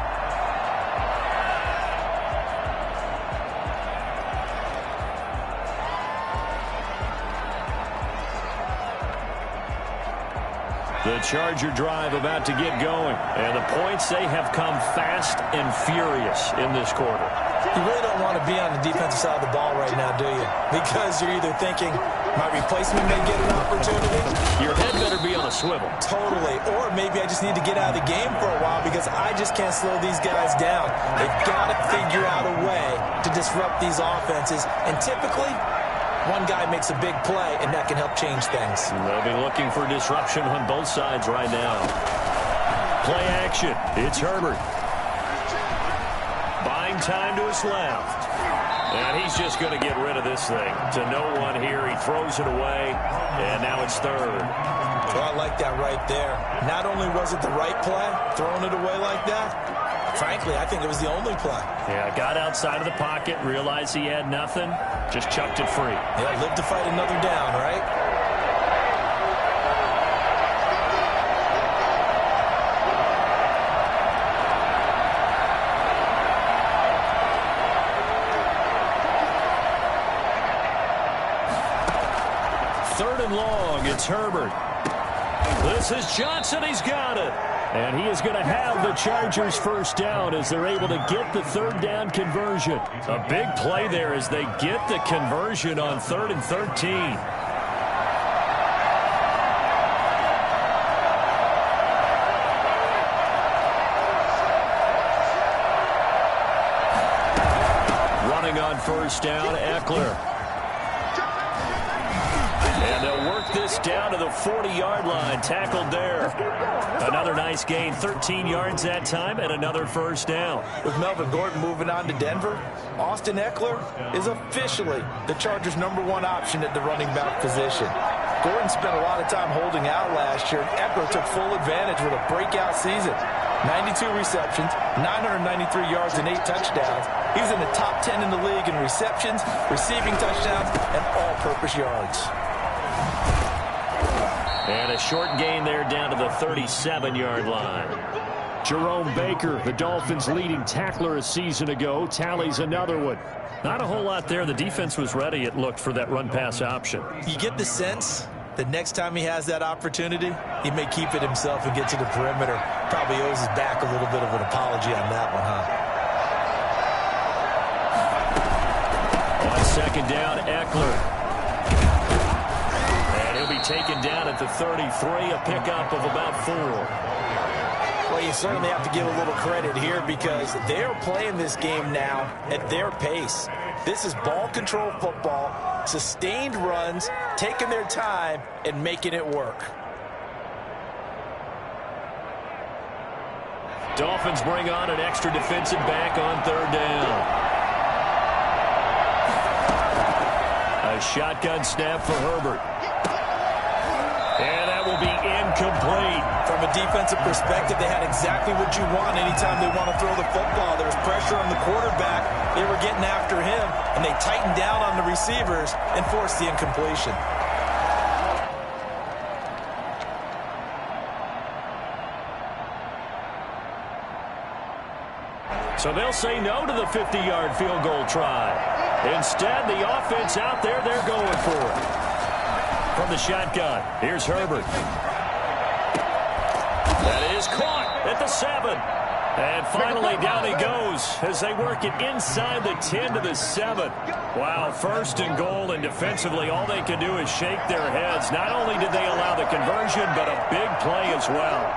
The Charger drive about to get going. And the points, they have come fast and furious in this quarter. You really don't want to be on the defensive side of the ball right now, do you? Because you're either thinking, my replacement may get an opportunity. Your head better be on a swivel. Totally. Or maybe I just need to get out of the game for a while because I just can't slow these guys down. They've got to figure out a way to disrupt these offenses. And typically, one guy makes a big play, and that can help change things. They'll be looking for disruption on both sides right now. Play action. It's Herbert. Buying time to his left. And he's just going to get rid of this thing. To no one here. He throws it away, and now it's third. Well, I like that right there. Not only was it the right play, throwing it away like that, frankly, I think it was the only play. Yeah, got outside of the pocket, realized he had nothing, just chucked it free. Yeah, live to fight another down, right? Third and long, it's Herbert. This is Johnson, he's got it. And he is going to have the Chargers first down as they're able to get the third down conversion. A big play there as they get the conversion on 3rd and 13. Running on first down, Eckler. And they'll work this down to the 40-yard line. Tackled there. Another nice gain. 13 yards that time and another first down. With Melvin Gordon moving on to Denver, Austin Eckler is officially the Chargers' #1 option at the running back position. Gordon spent a lot of time holding out last year, and Eckler took full advantage with a breakout season. 92 receptions, 993 yards, and 8 touchdowns. He was in the top 10 in the league in receptions, receiving touchdowns, and all-purpose yards. And a short gain there down to the 37-yard line. Jerome Baker, the Dolphins' leading tackler a season ago, tallies another one. Not a whole lot there. The defense was ready, it looked, for that run-pass option. You get the sense that next time he has that opportunity, he may keep it himself and get to the perimeter. Probably owes his back a little bit of an apology on that one, huh? On second down, Eckler. Taken down at the 33, a pickup of about 4. Well, you certainly have to give a little credit here because they're playing this game now at their pace. This is ball control football, sustained runs, taking their time, and making it work. Dolphins bring on an extra defensive back on third down. A shotgun snap for Herbert. And that will be incomplete. From a defensive perspective, they had exactly what you want anytime they want to throw the football. There was pressure on the quarterback. They were getting after him, and they tightened down on the receivers and forced the incompletion. So they'll say no to the 50-yard field goal try. Instead, the offense out there, they're going for it. From the shotgun, here's Herbert. That is caught at the 7. And finally, down he goes as they work it inside the 10 to the 7. Wow, first and goal, and defensively, all they can do is shake their heads. Not only did they allow the conversion, but a big play as well.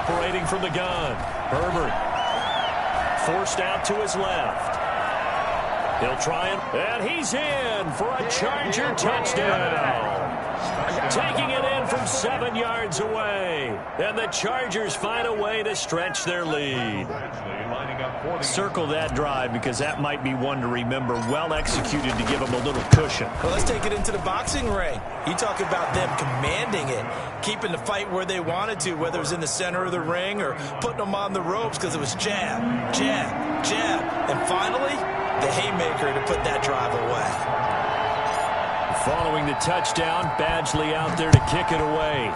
Operating from the gun, Herbert. Forced out to his left. He'll try it, and he's in for a Charger touchdown. Taking it in from 7 yards away. And the Chargers find a way to stretch their lead. Circle that drive because that might be one to remember. Well executed to give them a little cushion. Well, let's take it into the boxing ring. You talk about them commanding it, keeping the fight where they wanted to, whether it was in the center of the ring or putting them on the ropes because it was jab, jab, jab. And finally, the haymaker to put that drive away. Following the touchdown, Badgley out there to kick it away.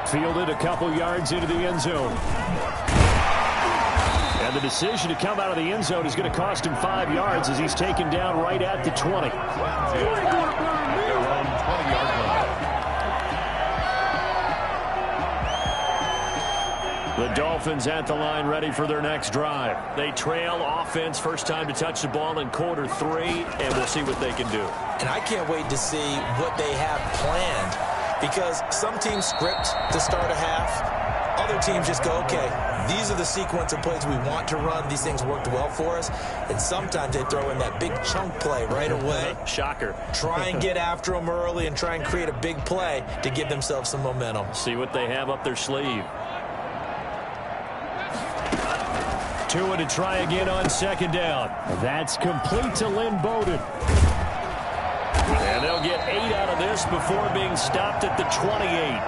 Fielded a couple yards into the end zone. And the decision to come out of the end zone is going to cost him 5 yards as he's taken down right at the 20. The Dolphins at the line ready for their next drive. They trail offense, first time to touch the ball in quarter 3, and we'll see what they can do. And I can't wait to see what they have planned because some teams script to start a half. Other teams just go, okay, these are the sequence of plays we want to run. These things worked well for us. And sometimes they throw in that big chunk play right away. Shocker. Try and get after them early and try and create a big play to give themselves some momentum. See what they have up their sleeve. Tua to try again on second down. That's complete to Lynn Bowden. And they'll get 8 out of this before being stopped at the 28.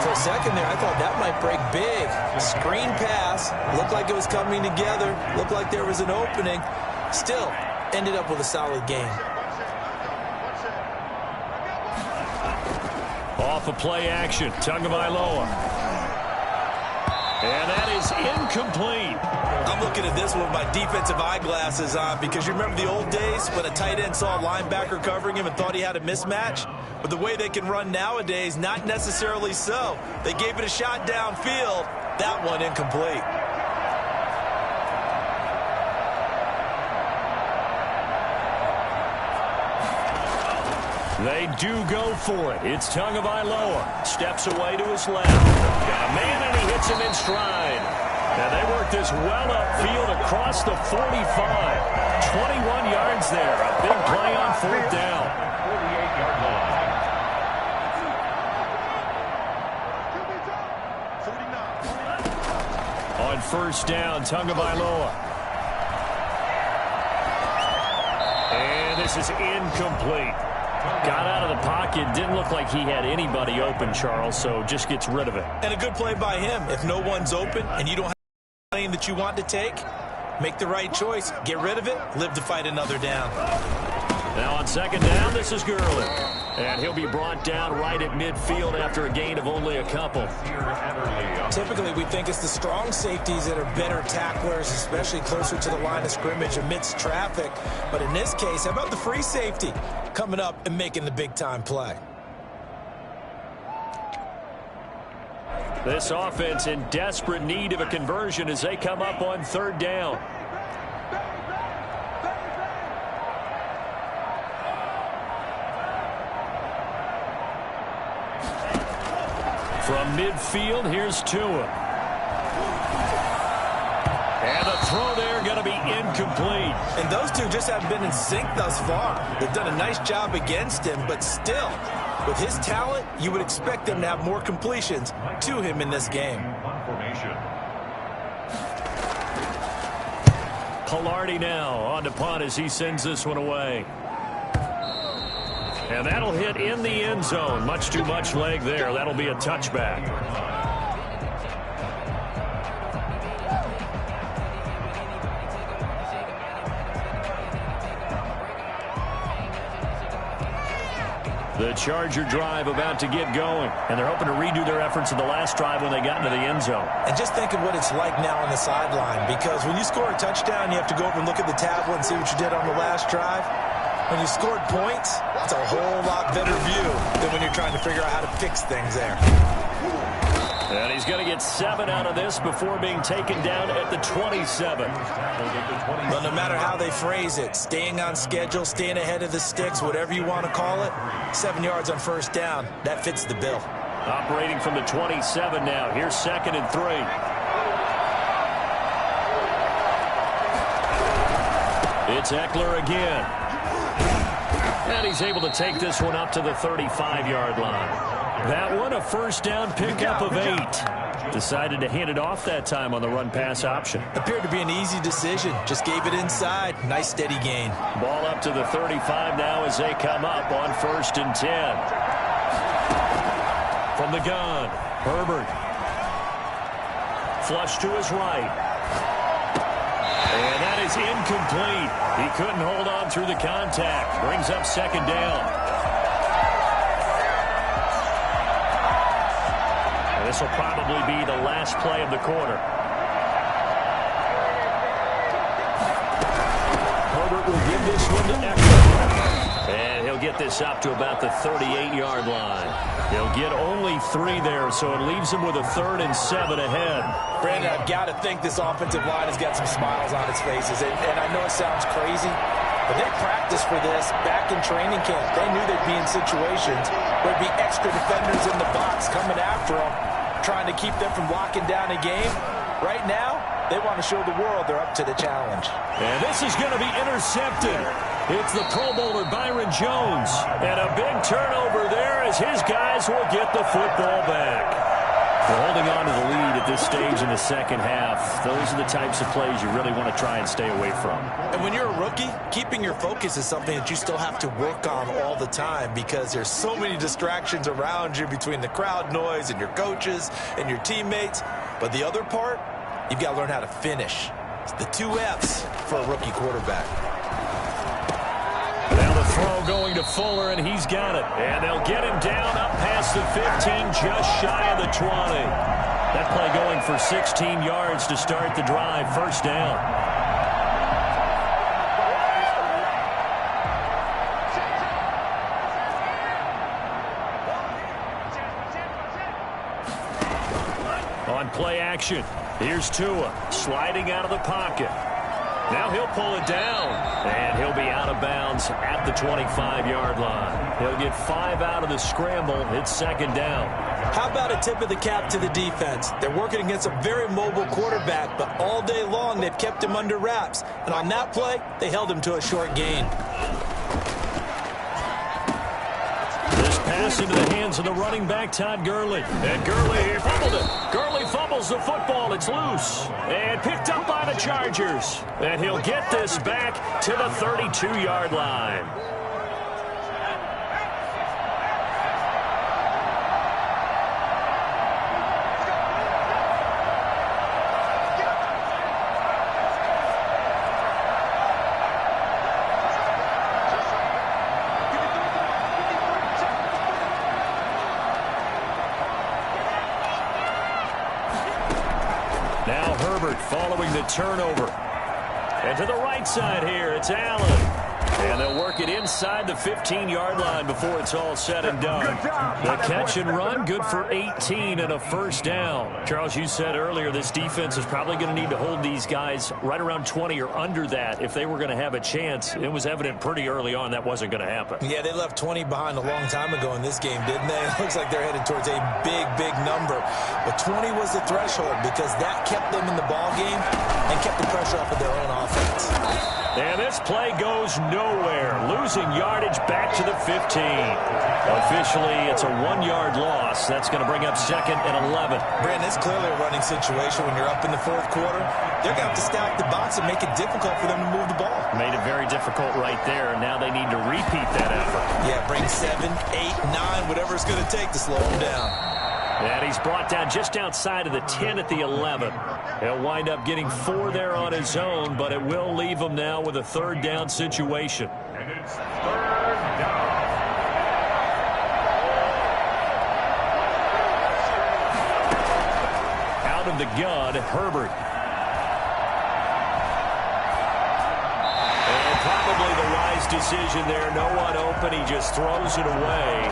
For a second there, I thought that might break big. Screen pass. Looked like it was coming together. Looked like there was an opening. Still, ended up with a solid game. Off a play action. Tagovailoa. And that is incomplete. I'm looking at this with my defensive eyeglasses on because you remember the old days when a tight end saw a linebacker covering him and thought he had a mismatch? But the way they can run nowadays, not necessarily so. They gave it a shot downfield. That one incomplete. They do go for it. It's Tagovailoa. Steps away to his left. Got a man, and he hits him in stride. And they work this well upfield across the 45. 21 yards there. A big play on fourth down. 48-yard line. On first down, Tagovailoa. And this is incomplete. Got out of the pocket. Didn't look like he had anybody open, Charles, so just gets rid of it. And a good play by him. If no one's open and you don't have lane that you want to take, make the right choice. Get rid of it. Live to fight another down. Now on second down, this is Gurley. And he'll be brought down right at midfield after a gain of only a couple. Typically, we think it's the strong safeties that are better tacklers, especially closer to the line of scrimmage amidst traffic. But in this case, how about the free safety coming up and making the big-time play? This offense in desperate need of a conversion as they come up on third down. From midfield, here's Tua. And the throw there going to be incomplete. And those two just haven't been in sync thus far. They've done a nice job against him, but still, with his talent, you would expect them to have more completions to him in this game. Pilardi now on to punt as he sends this one away. And that'll hit in the end zone. Much too much leg there. That'll be a touchback. The Charger drive about to get going. And they're hoping to redo their efforts in the last drive when they got into the end zone. And just think of what it's like now on the sideline. Because when you score a touchdown, you have to go over and look at the tablet and see what you did on the last drive. When you scored points, it's a whole lot better view than when you're trying to figure out how to fix things there. And he's going to get 7 out of this before being taken down at the 27. Well, no matter how they phrase it, staying on schedule, staying ahead of the sticks, whatever you want to call it, 7 yards on first down, that fits the bill. Operating from the 27 now. Here's 2nd and 3. It's Eckler again. And he's able to take this one up to the 35-yard line. That one, a first down pickup of 8. Decided to hand it off that time on the run-pass option. Appeared to be an easy decision. Just gave it inside. Nice steady gain. Ball up to the 35 now as they come up on 1st and 10. From the gun, Herbert. Flush to his right. And that is incomplete. He couldn't hold on through the contact. Brings up 2nd down. And this will probably be the last play of the quarter. Herbert will give this one to Eckler. And he'll get this up to about the 38-yard line. He'll get only 3 there, so it leaves him with a 3rd and 7 ahead. Brandon, I've got to think this offensive line has got some smiles on its faces. And I know it sounds crazy, but they practiced for this back in training camp. They knew they'd be in situations where there'd be extra defenders in the box coming after them, trying to keep them from locking down a game. Right now, they want to show the world they're up to the challenge. And this is going to be intercepted. It's the Pro Bowler Byron Jones. And a big turnover there as his guys will get the football back. We're holding on to the lead at this stage in the second half. Those are the types of plays you really want to try and stay away from. And when you're a rookie, keeping your focus is something that you still have to work on all the time because there's so many distractions around you between the crowd noise and your coaches and your teammates. But the other part, you've got to learn how to finish. It's the 2 F's for a rookie quarterback. Now the throw going to Fuller, and he's got it. And they'll get him down up past the 15, just shy of the 20. That play going for 16 yards to start the drive. 1st down. On play action, here's Tua sliding out of the pocket. Now he'll pull it down, and he'll be out of bounds at the 25-yard line. He'll get 5 out of the scramble. It's 2nd down. How about a tip of the cap to the defense? They're working against a very mobile quarterback, but all day long they've kept him under wraps. And on that play, they held him to a short gain. This pass into the hands of the running back, Todd Gurley. And Gurley fumbled it. Gurley fumbles the football. It's loose. And picked up by the Chargers. And he'll get this back to the 32-yard line. Now Herbert following the turnover. And to the right side here, it's Allen. And they'll work it inside the 15-yard line before it's all said and done. The catch and run, good for 18 and a 1st down. Charles, you said earlier this defense is probably going to need to hold these guys right around 20 or under that if they were going to have a chance. It was evident pretty early on that wasn't going to happen. Yeah, they left 20 behind a long time ago in this game, didn't they? It looks like they're headed towards a big, big number. But 20 was the threshold because that kept them in the ball game and kept the pressure off of their own offense. And this play goes nowhere. Losing yardage back to the 15. Officially, it's a 1-yard loss. That's going to bring up 2nd and 11. Brandon, it's clearly a running situation when you're up in the 4th quarter. They're going to have to stack the box and make it difficult for them to move the ball. Made it very difficult right there. Now they need to repeat that effort. Yeah, bring 7, 8, 9, whatever it's going to take to slow them down. And he's brought down just outside of the 10 at the 11. He'll wind up getting 4 there on his own, but it will leave him now with a 3rd down situation. And it's 3rd down. Out of the gun, Herbert. And probably the wise decision there. No one open. He just throws it away.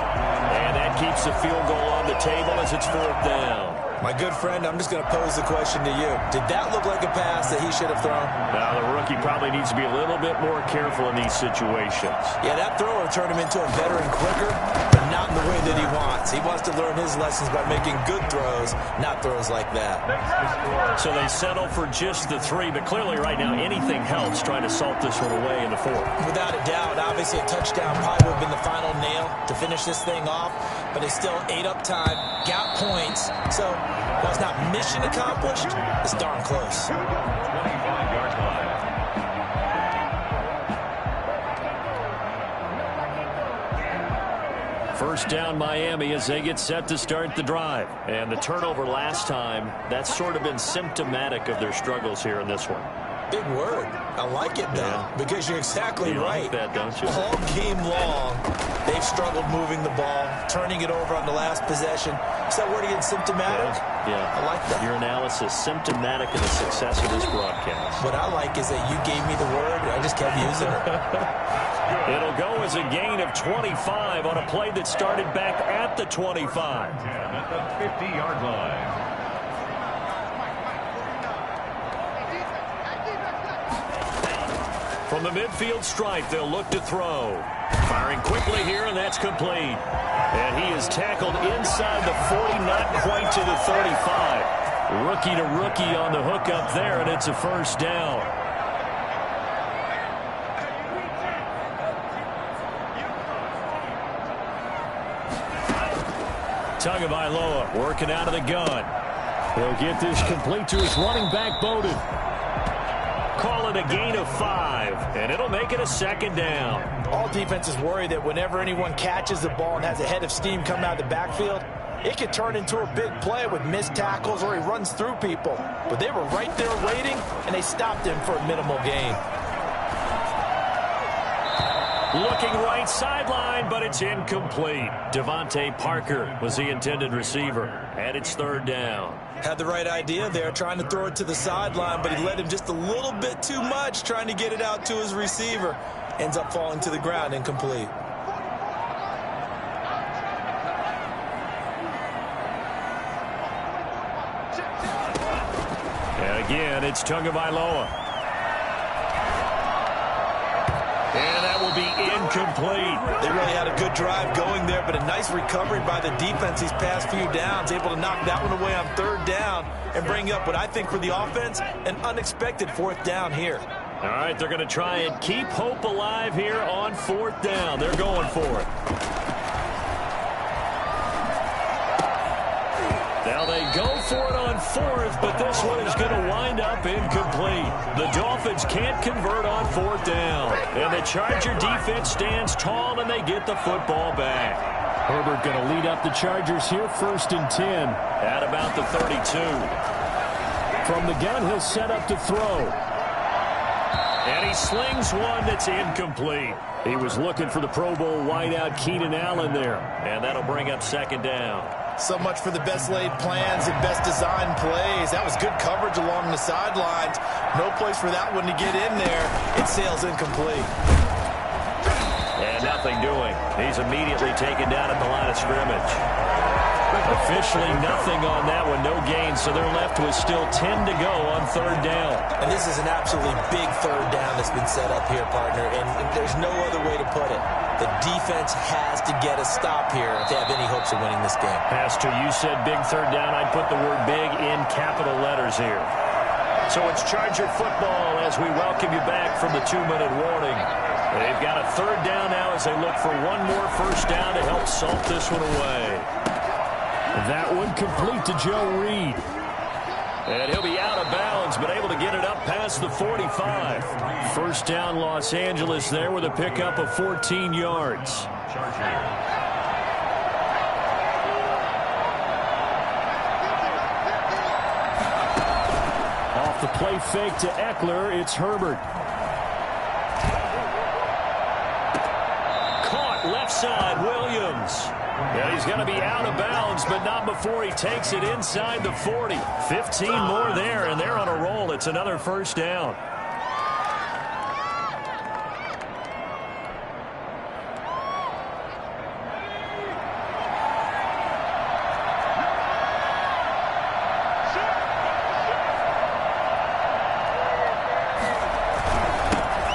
And that keeps the field goal on the table as it's 4th down. My good friend, I'm just going to pose the question to you. Did that look like a pass that he should have thrown? Now, the rookie probably needs to be a little bit more careful in these situations. Yeah, that throw will turn him into a veteran quicker, but not in the way that he wants. He wants to learn his lessons by making good throws, not throws like that. So they settle for just the 3, but clearly right now anything helps trying to salt this one away in the 4th. Without a doubt, obviously a touchdown probably would have been the final nail to finish this thing off, but they still ate up time, got points, so while it's not mission accomplished, it's darn close. 25-yard line. First down Miami as they get set to start the drive. And the turnover last time, that's sort of been symptomatic of their struggles here in this one. Big word. I like it, though, because you're exactly right. Like that, don't you? All game long, they've struggled moving the ball, turning it over on the last possession. Is that word again, symptomatic? Yeah. I like that. Your analysis, symptomatic of the success of this broadcast. What I like is that you gave me the word, and I just kept using it. It'll go as a gain of 25 on a play that started back at the 25. At the 50-yard line. From the midfield stripe, they'll look to throw. Firing quickly here, and that's complete. And he is tackled inside the 40, not quite to the 35. Rookie to rookie on the hook up there, and it's a first down. Tagovailoa working out of the gun. He'll get this complete to his running back, Bowden. Call it a gain of 5, and it'll make it a second down. All defenses worry that whenever anyone catches the ball and has a head of steam come out of the backfield, it could turn into a big play with missed tackles or he runs through people. But they were right there waiting, and they stopped him for a minimal gain. Looking right sideline, but it's incomplete. Devontae Parker was the intended receiver, and it's third down. Had the right idea there, trying to throw it to the sideline, but he led him just a little bit too much, trying to get it out to his receiver. Ends up falling to the ground, incomplete. And again, it's Tagovailoa. And that will be incomplete. They really had a good drive going there, but a nice recovery by the defense these past few downs, able to knock that one away on third down and bring up what I think for the offense, an unexpected fourth down here. All right, they're going to try and keep hope alive here on fourth down. They're going for it. Now they go for it on fourth, but this one is going to wind up incomplete. The Dolphins can't convert on fourth down. And the Charger defense stands tall, and they get the football back. Herbert going to lead up the Chargers here, 1st and 10 at about the 32. From the gun, he'll set up to throw. And he slings one that's incomplete. He was looking for the Pro Bowl wideout Keenan Allen there. And that'll bring up second down. So much for the best laid plans and best designed plays. That was good coverage along the sidelines. No place for that one to get in there. It sails incomplete. And nothing doing. He's immediately taken down at the line of scrimmage. Officially nothing on that one. No gain, so they're left with still 10 to go on third down. And this is an absolutely big third down that's been set up here, partner. And there's no other way to put it. The defense has to get a stop here if they have any hopes of winning this game. Has to. You said big third down. I'd put the word big in capital letters here. So it's Charger football as we welcome you back from the 2-minute warning. They've got a third down now as they look for one more first down to help salt this one away. That one complete to Joe Reed. And he'll be out of bounds, but able to get it up past the 45. First down, Los Angeles there with a pickup of 14 yards. Off the play fake to Eckler, it's Herbert. Caught left side, Williams. Yeah, he's going to be out of bounds, but not before he takes it inside the 40. 15 more there, and they're on a roll. It's another first down.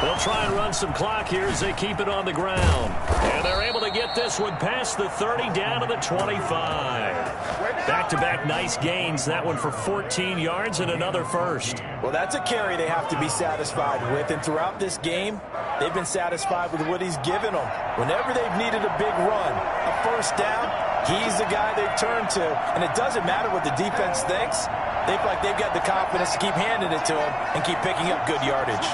They'll try and run some clock here as they keep it on the ground. And they're able to get this one past the 30 down to the 25. Back-to-back nice gains. That one for 14 yards and another first. Well, that's a carry they have to be satisfied with. And throughout this game, they've been satisfied with what he's given them. Whenever they've needed a big run, a first down, he's the guy they've turned to. And it doesn't matter what the defense thinks. They feel like they've got the confidence to keep handing it to him and keep picking up good yardage.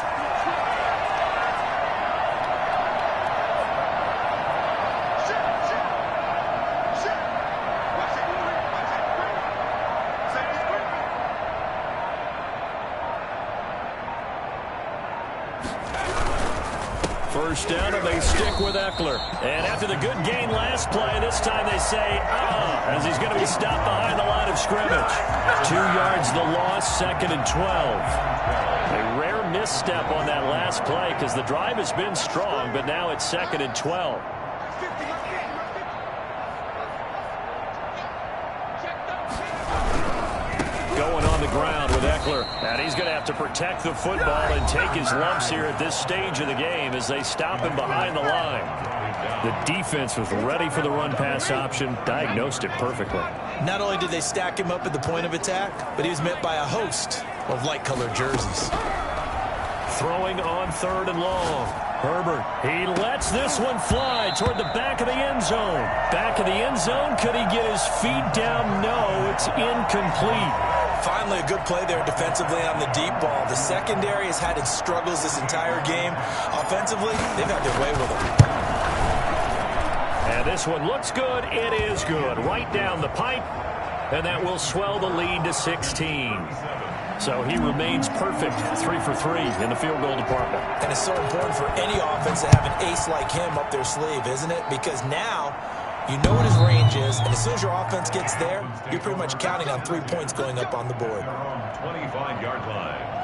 First down, and they stick with Eckler. And after the good gain last play, this time they say, as he's going to be stopped behind the line of scrimmage. 2 yards the loss, 2nd and 12. A rare misstep on that last play because the drive has been strong, but now it's 2nd and 12. Going on the ground with Eckler, and he's going to have to protect the football and take his lumps here at this stage of the game as they stop him behind the line. The defense was ready for the run-pass option, diagnosed it perfectly. Not only did they stack him up at the point of attack, but he was met by a host of light-colored jerseys. Throwing on 3rd and long. Herbert, he lets this one fly toward the back of the end zone. Back of the end zone, could he get his feet down? No, it's incomplete. Finally, a good play there defensively on the deep ball. The secondary has had its struggles this entire game. Offensively, they've had their way with them. And this one looks good. It is good. Right down the pipe. And that will swell the lead to 16. So he remains perfect. 3 for 3 in the field goal department. And it's so important for any offense to have an ace like him up their sleeve, isn't it? Because now you know what his range is, and as soon as your offense gets there, you're pretty much counting on 3 points going up on the board. 25-yard line.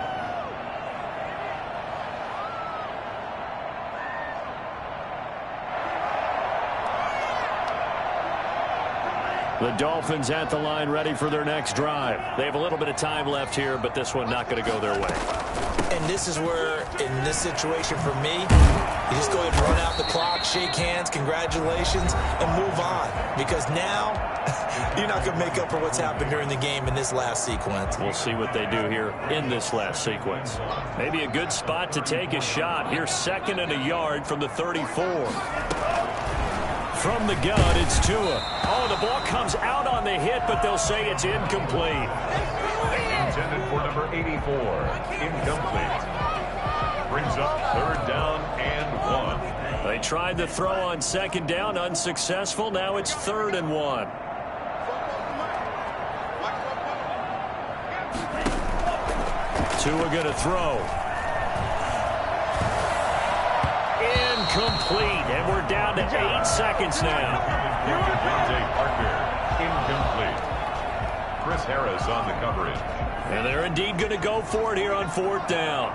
The Dolphins at the line ready for their next drive. They have a little bit of time left here, but this one not going to go their way. And this is where, in this situation for me, you just go ahead and run out the clock, shake hands, congratulations, and move on. Because now, you're not going to make up for what's happened during the game in this last sequence. We'll see what they do here in this last sequence. Maybe a good spot to take a shot. Here's 2nd and a yard from the 34. From the gun, it's Tua. Oh, the ball comes out on the hit, but they'll say it's incomplete. Intended for number 84. Incomplete. Brings up 3rd down and 1. They tried the throw on 2nd down, unsuccessful. Now it's 3rd and 1. Tua going to throw. Incomplete, and we're down to 8 seconds now. Parker, incomplete. Chris Harris on the coverage. And they're indeed going to go for it here on 4th down.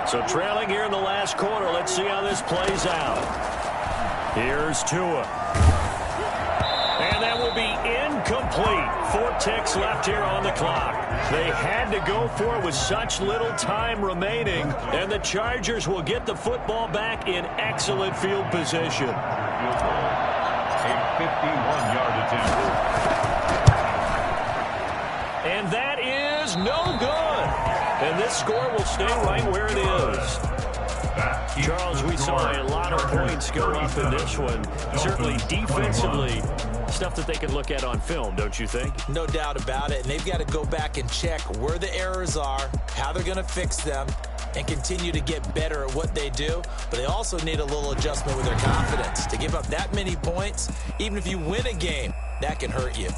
So trailing here in the last quarter, let's see how this plays out. Here's Tua. And that will be incomplete. 4 ticks left here on the clock. They had to go for it with such little time remaining, and the Chargers will get the football back in excellent field position. Field goal. A 51-yard attempt. And that is no good. And this score will stay right where it is. Charles, we saw a lot of points go up in this one. Certainly defensively, stuff that they can look at on film, don't you think? No doubt about it. And they've got to go back and check where the errors are, how they're going to fix them, and continue to get better at what they do. But they also need a little adjustment with their confidence. To give up that many points, even if you win a game, that can hurt you.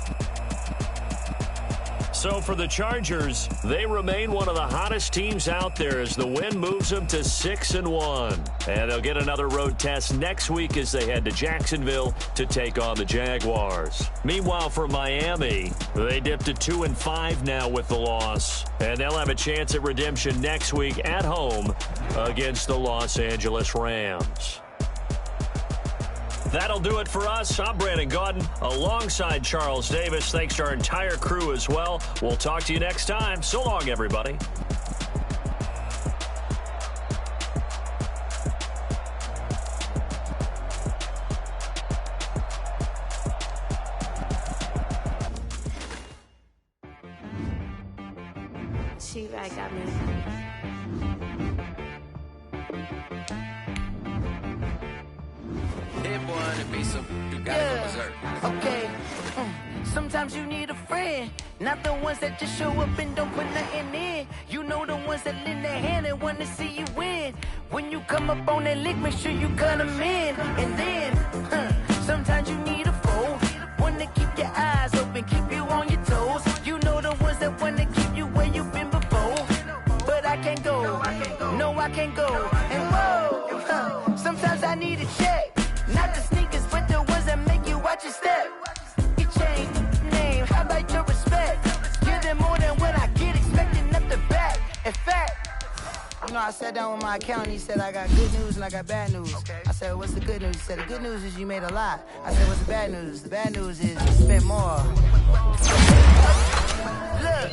So for the Chargers, they remain one of the hottest teams out there as the win moves them to 6-1. And they'll get another road test next week as they head to Jacksonville to take on the Jaguars. Meanwhile, for Miami, they dipped to 2-5 now with the loss. And they'll have a chance at redemption next week at home against the Los Angeles Rams. That'll do it for us. I'm Brandon Gaudin alongside Charles Davis. Thanks to our entire crew as well. We'll talk to you next time. So long, everybody. guy got me. It boy to be some, you gotta go berserk. Okay. Sometimes you need a friend, not the ones that just show up and don't put nothing in. You know the ones that lend their hand and want to see you win. When you come up on that lick, make sure you cut them in. And then, sometimes you need a foe, one to keep your eyes open, keep you on your toes. You know the ones that want to keep you where you've been before. But I can't go, no I can't go. And whoa, sometimes I need a check, not the sneakers, but the ones that make you watch your step. You change name, how about your respect? Give them more than what I get, expecting nothing back. In fact, you know, I sat down with my accountant, he said I got good news and I got bad news. I said, what's the good news? He said, the good news is you made a lot. I said, what's the bad news? The bad news is you spent more. Look,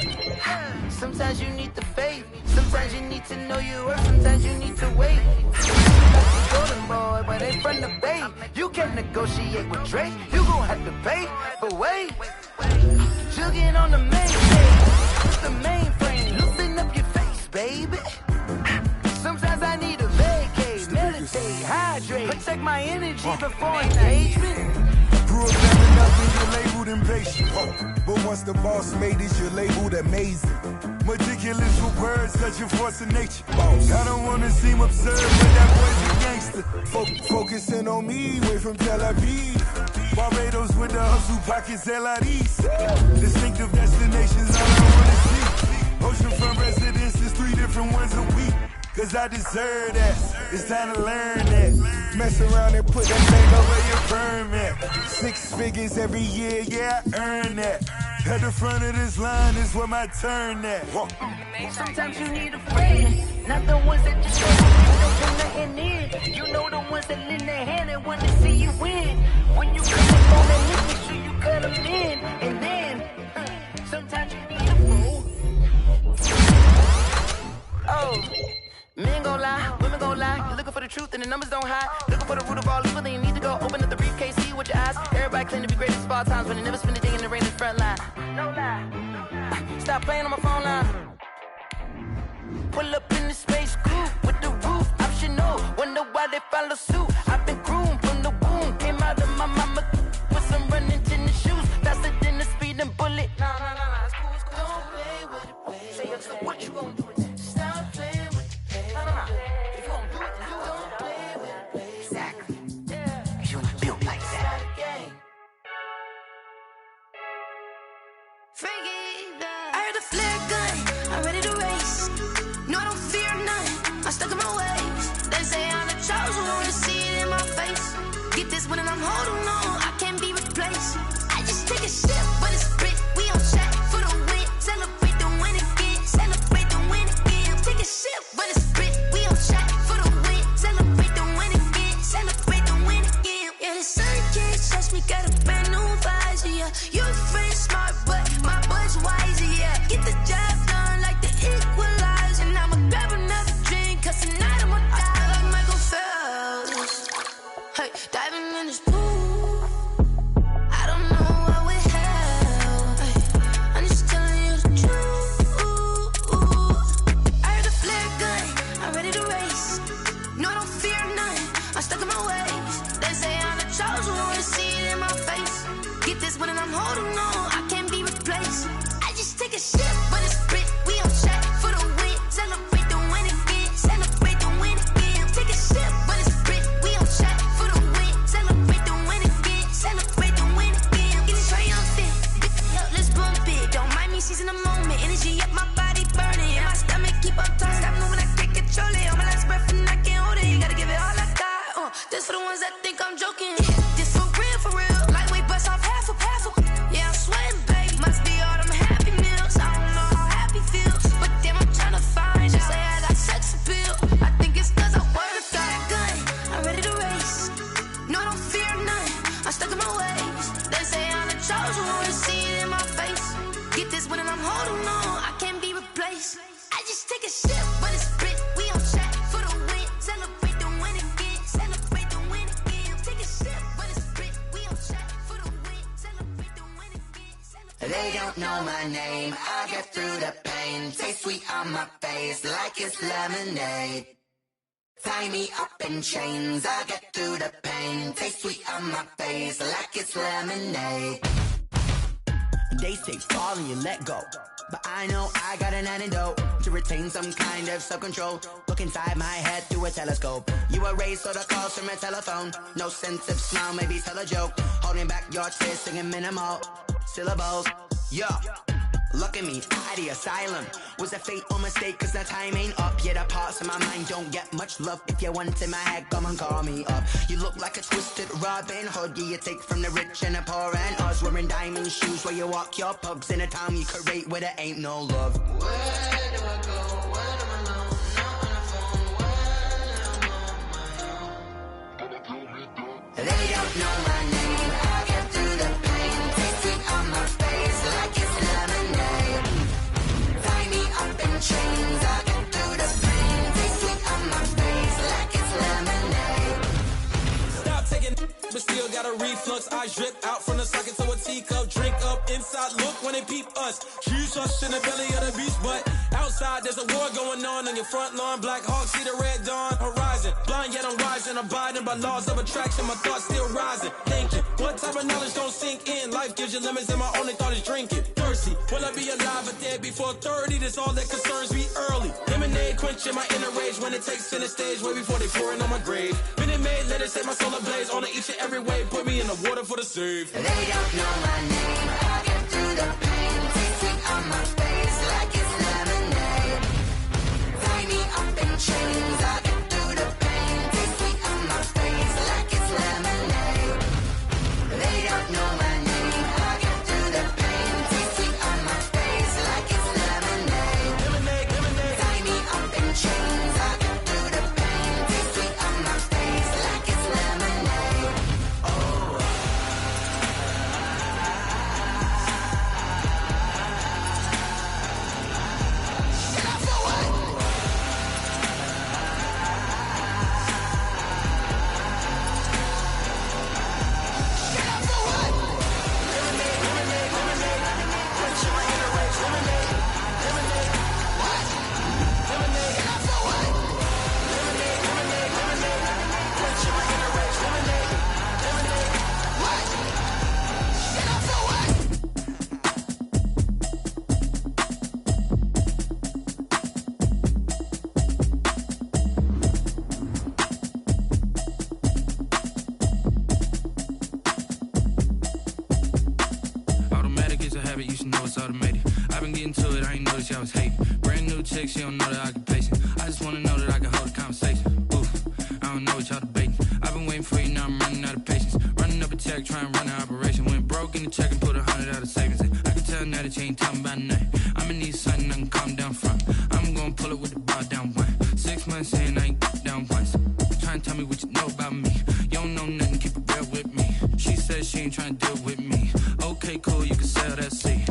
sometimes you need the faith, sometimes you need to know your worth, sometimes you need to wait. Golden boy, but ain't from the bay. You can't negotiate with Drake, you gon' have to pay. But wait, jugging on the main stage, the mainframe, loosen up your face, baby. Sometimes I need a vacate, meditate, hydrate, protect my energy before engagement. Grew up young enough and you're labeled impatient. But once the boss made it, you're labeled amazing. Meticulous with words, such a force of nature. I don't wanna seem absurd, but that boy's a gangster. Focusing on me, way from Tel Aviv. Barbados with the hustle pockets, LIDs. Distinctive destinations, all I wanna see. Oceanfront residences, 3 different ones a week. Cause I deserve that, it's time to learn that. Mess around and put that thing over your permit. 6 figures every year, yeah, I earn that. At the front of this line is where my turn at. Sometimes you need a friend, not the ones that just show up and don't put nothing in. You know the ones that lend their hand and want to see you win. When you come up on that list, make sure you cut them in. And then, sometimes you need a fool. Oh. Men gon' lie, women gon' lie. You're looking for the truth and the numbers don't hide. Looking for the root of all evil, then you need to go open up the briefcase, see with your eyes. Everybody claim to be greatest of all times, but they never spend a day in the rain in the front line. No lie. Stop playing on my phone line. Pull up in the space coupe with the roof optional. Wonder why they follow suit. I've been groomed from the womb. Came out of my mama with some running tennis shoes. Faster than the speeding bullet. No, it's cool, it's cool. Don't play with it, play. Say, what you gonna do with it? Stop playing with it. If you don't do it, then you don't play with it. Exactly. Yeah. You ain't built like that. I heard a flare gun, I'm ready to race. No, I don't fear none, I'm stuck in my ways. They say I'm the chosen one, to see it in my face. Get this one and I'm holding on, I can't be replaced. I just take a sip, but it's Brit, we on track for the win. Celebrate the win again, celebrate the win again. Take a sip, but it's Brit, we on track for the win. Celebrate the win again, celebrate the win again. Yeah, the sun can't touch me, got a brand new visor, yeah. You a friend smart, but my boy's wiser, yeah. Get the job done like the equalizer. And I'ma grab another drink, cause tonight I'ma die like Michael Phelps. Hey, diving in this pool, I don't know what would help. Hey, I'm just telling you the truth. I heard a flare gun, I'm ready to race. No, I don't fear none, I'm stuck in my ways. They say I'm the chosen one, to see it in my face. Get this one and I'm holding on, I can't be replaced. I just take a sip, but it's Brit, we on track for the win. Celebrate the win again, celebrate the win again. Take a sip, but it's Brit, we on track for the win. Celebrate the win again, celebrate the win again. Get it triumphant, let's bump it. Don't mind me seizing the moment, energy up my body burning. And my stomach keep up tight, stop moving, I can't control it. On my last breath and I can't hold it, you gotta give it all I got. This for the ones that think I'm joking. This for real, lightweight bust off half a. Yeah, I'm sweating, babe, must be all them happy meals. I don't know how happy feels, but damn, I'm trying to find out. Say I got sex appeal, I think it's cause I wear a fat gun. I'm ready to race, no, I don't fear none, I'm stuck in my ways. They say I'm the chosen one, to see it in my face. Get this one and I'm holding on, I can't be replaced. I just take a sip, but it's Brit, we on track for the win. Celebrate the win again, celebrate the win again. Take a sip, but it's Brit, we on track for the win. Celebrate the win again, celebrate. They don't know my name, I get through the pain. pain. Taste sweet on my face like it's lemonade. Tie me up in chains, I'll get through the pain. Taste sweet on my face like it's lemonade. They say fall and you let go, but I know I got an antidote to retain some kind of self-control. Look inside my head through a telescope. You erase all the calls from a telephone. No sense of smile, maybe tell a joke. Holding back your tears, singing minimal syllables. Yeah. Look at me, out of the asylum. Was a fate or mistake, cause the time ain't up. Yet the parts of my mind don't get much love. If you want in my head, come and call me up. You look like a twisted Robin Hood. Yeah, you take from the rich and the poor and us. Wearing diamond shoes where you walk your pugs. In a town you create where there ain't no love. Where do I go? When I'm alone? Not on the phone. When I'm on my own. They don't know my name. I get through the pain. Taste sweet on my face like it's lemonade. Tie me up in chains. I get through the pain. Taste sweet on my face like it's lemonade. Stop taking, but still got a reflux. I drip out from the socket to a teacup. Drink up inside, look when they peep us. Huge us in the belly of the beast, but outside there's a war going on your front lawn. Black Hawk, see the red dawn horizon. Blind yet I'm rising, abiding by laws of attraction. My thoughts still rising. Thinking, what type of knowledge don't sink in? Life gives you limits, and my only thought is drinking. Thirsty, will I be alive or dead before 30? That's all that concerns me early. Lemonade quenching my inner rage when it takes center stage, way before they pour it on my grave. Minute Maid, let it set my soul ablaze. On each and every way, put me in the water for the save. They don't know my name. I get through the pain. Taste sweet on my face like it's lemonade. Tie me up in chains. I get through the pain. Taste sweet on my face like it's lemonade. They don't know my name. I get through the pain. Taste sweet on my face like it's lemonade. Tie me up in chains. I get through the pain. Taste sweet on my face like it's lemonade. Automatic is a habit, you should know it's automated. I've been getting to it, I ain't noticed y'all was hating. Brand new chick, she don't know that I can place it. I just wanna know that I can hold a conversation. Oof, I don't know what y'all debating. I've been waiting for you, now I'm running out of patience. Running up a check, trying to run an operation. Went broke in the check and put 100 out of savings in. I can tell now that you ain't talking about nothing. I'ma need something I can calm down from. I'm gonna pull it with the bar down one. 6 months in, I ain't down once. Trying to tell me what you know about me. You don't know nothing, keep it real with me. She says she ain't trying to deal with me. Okay, cool, you can sell that seat.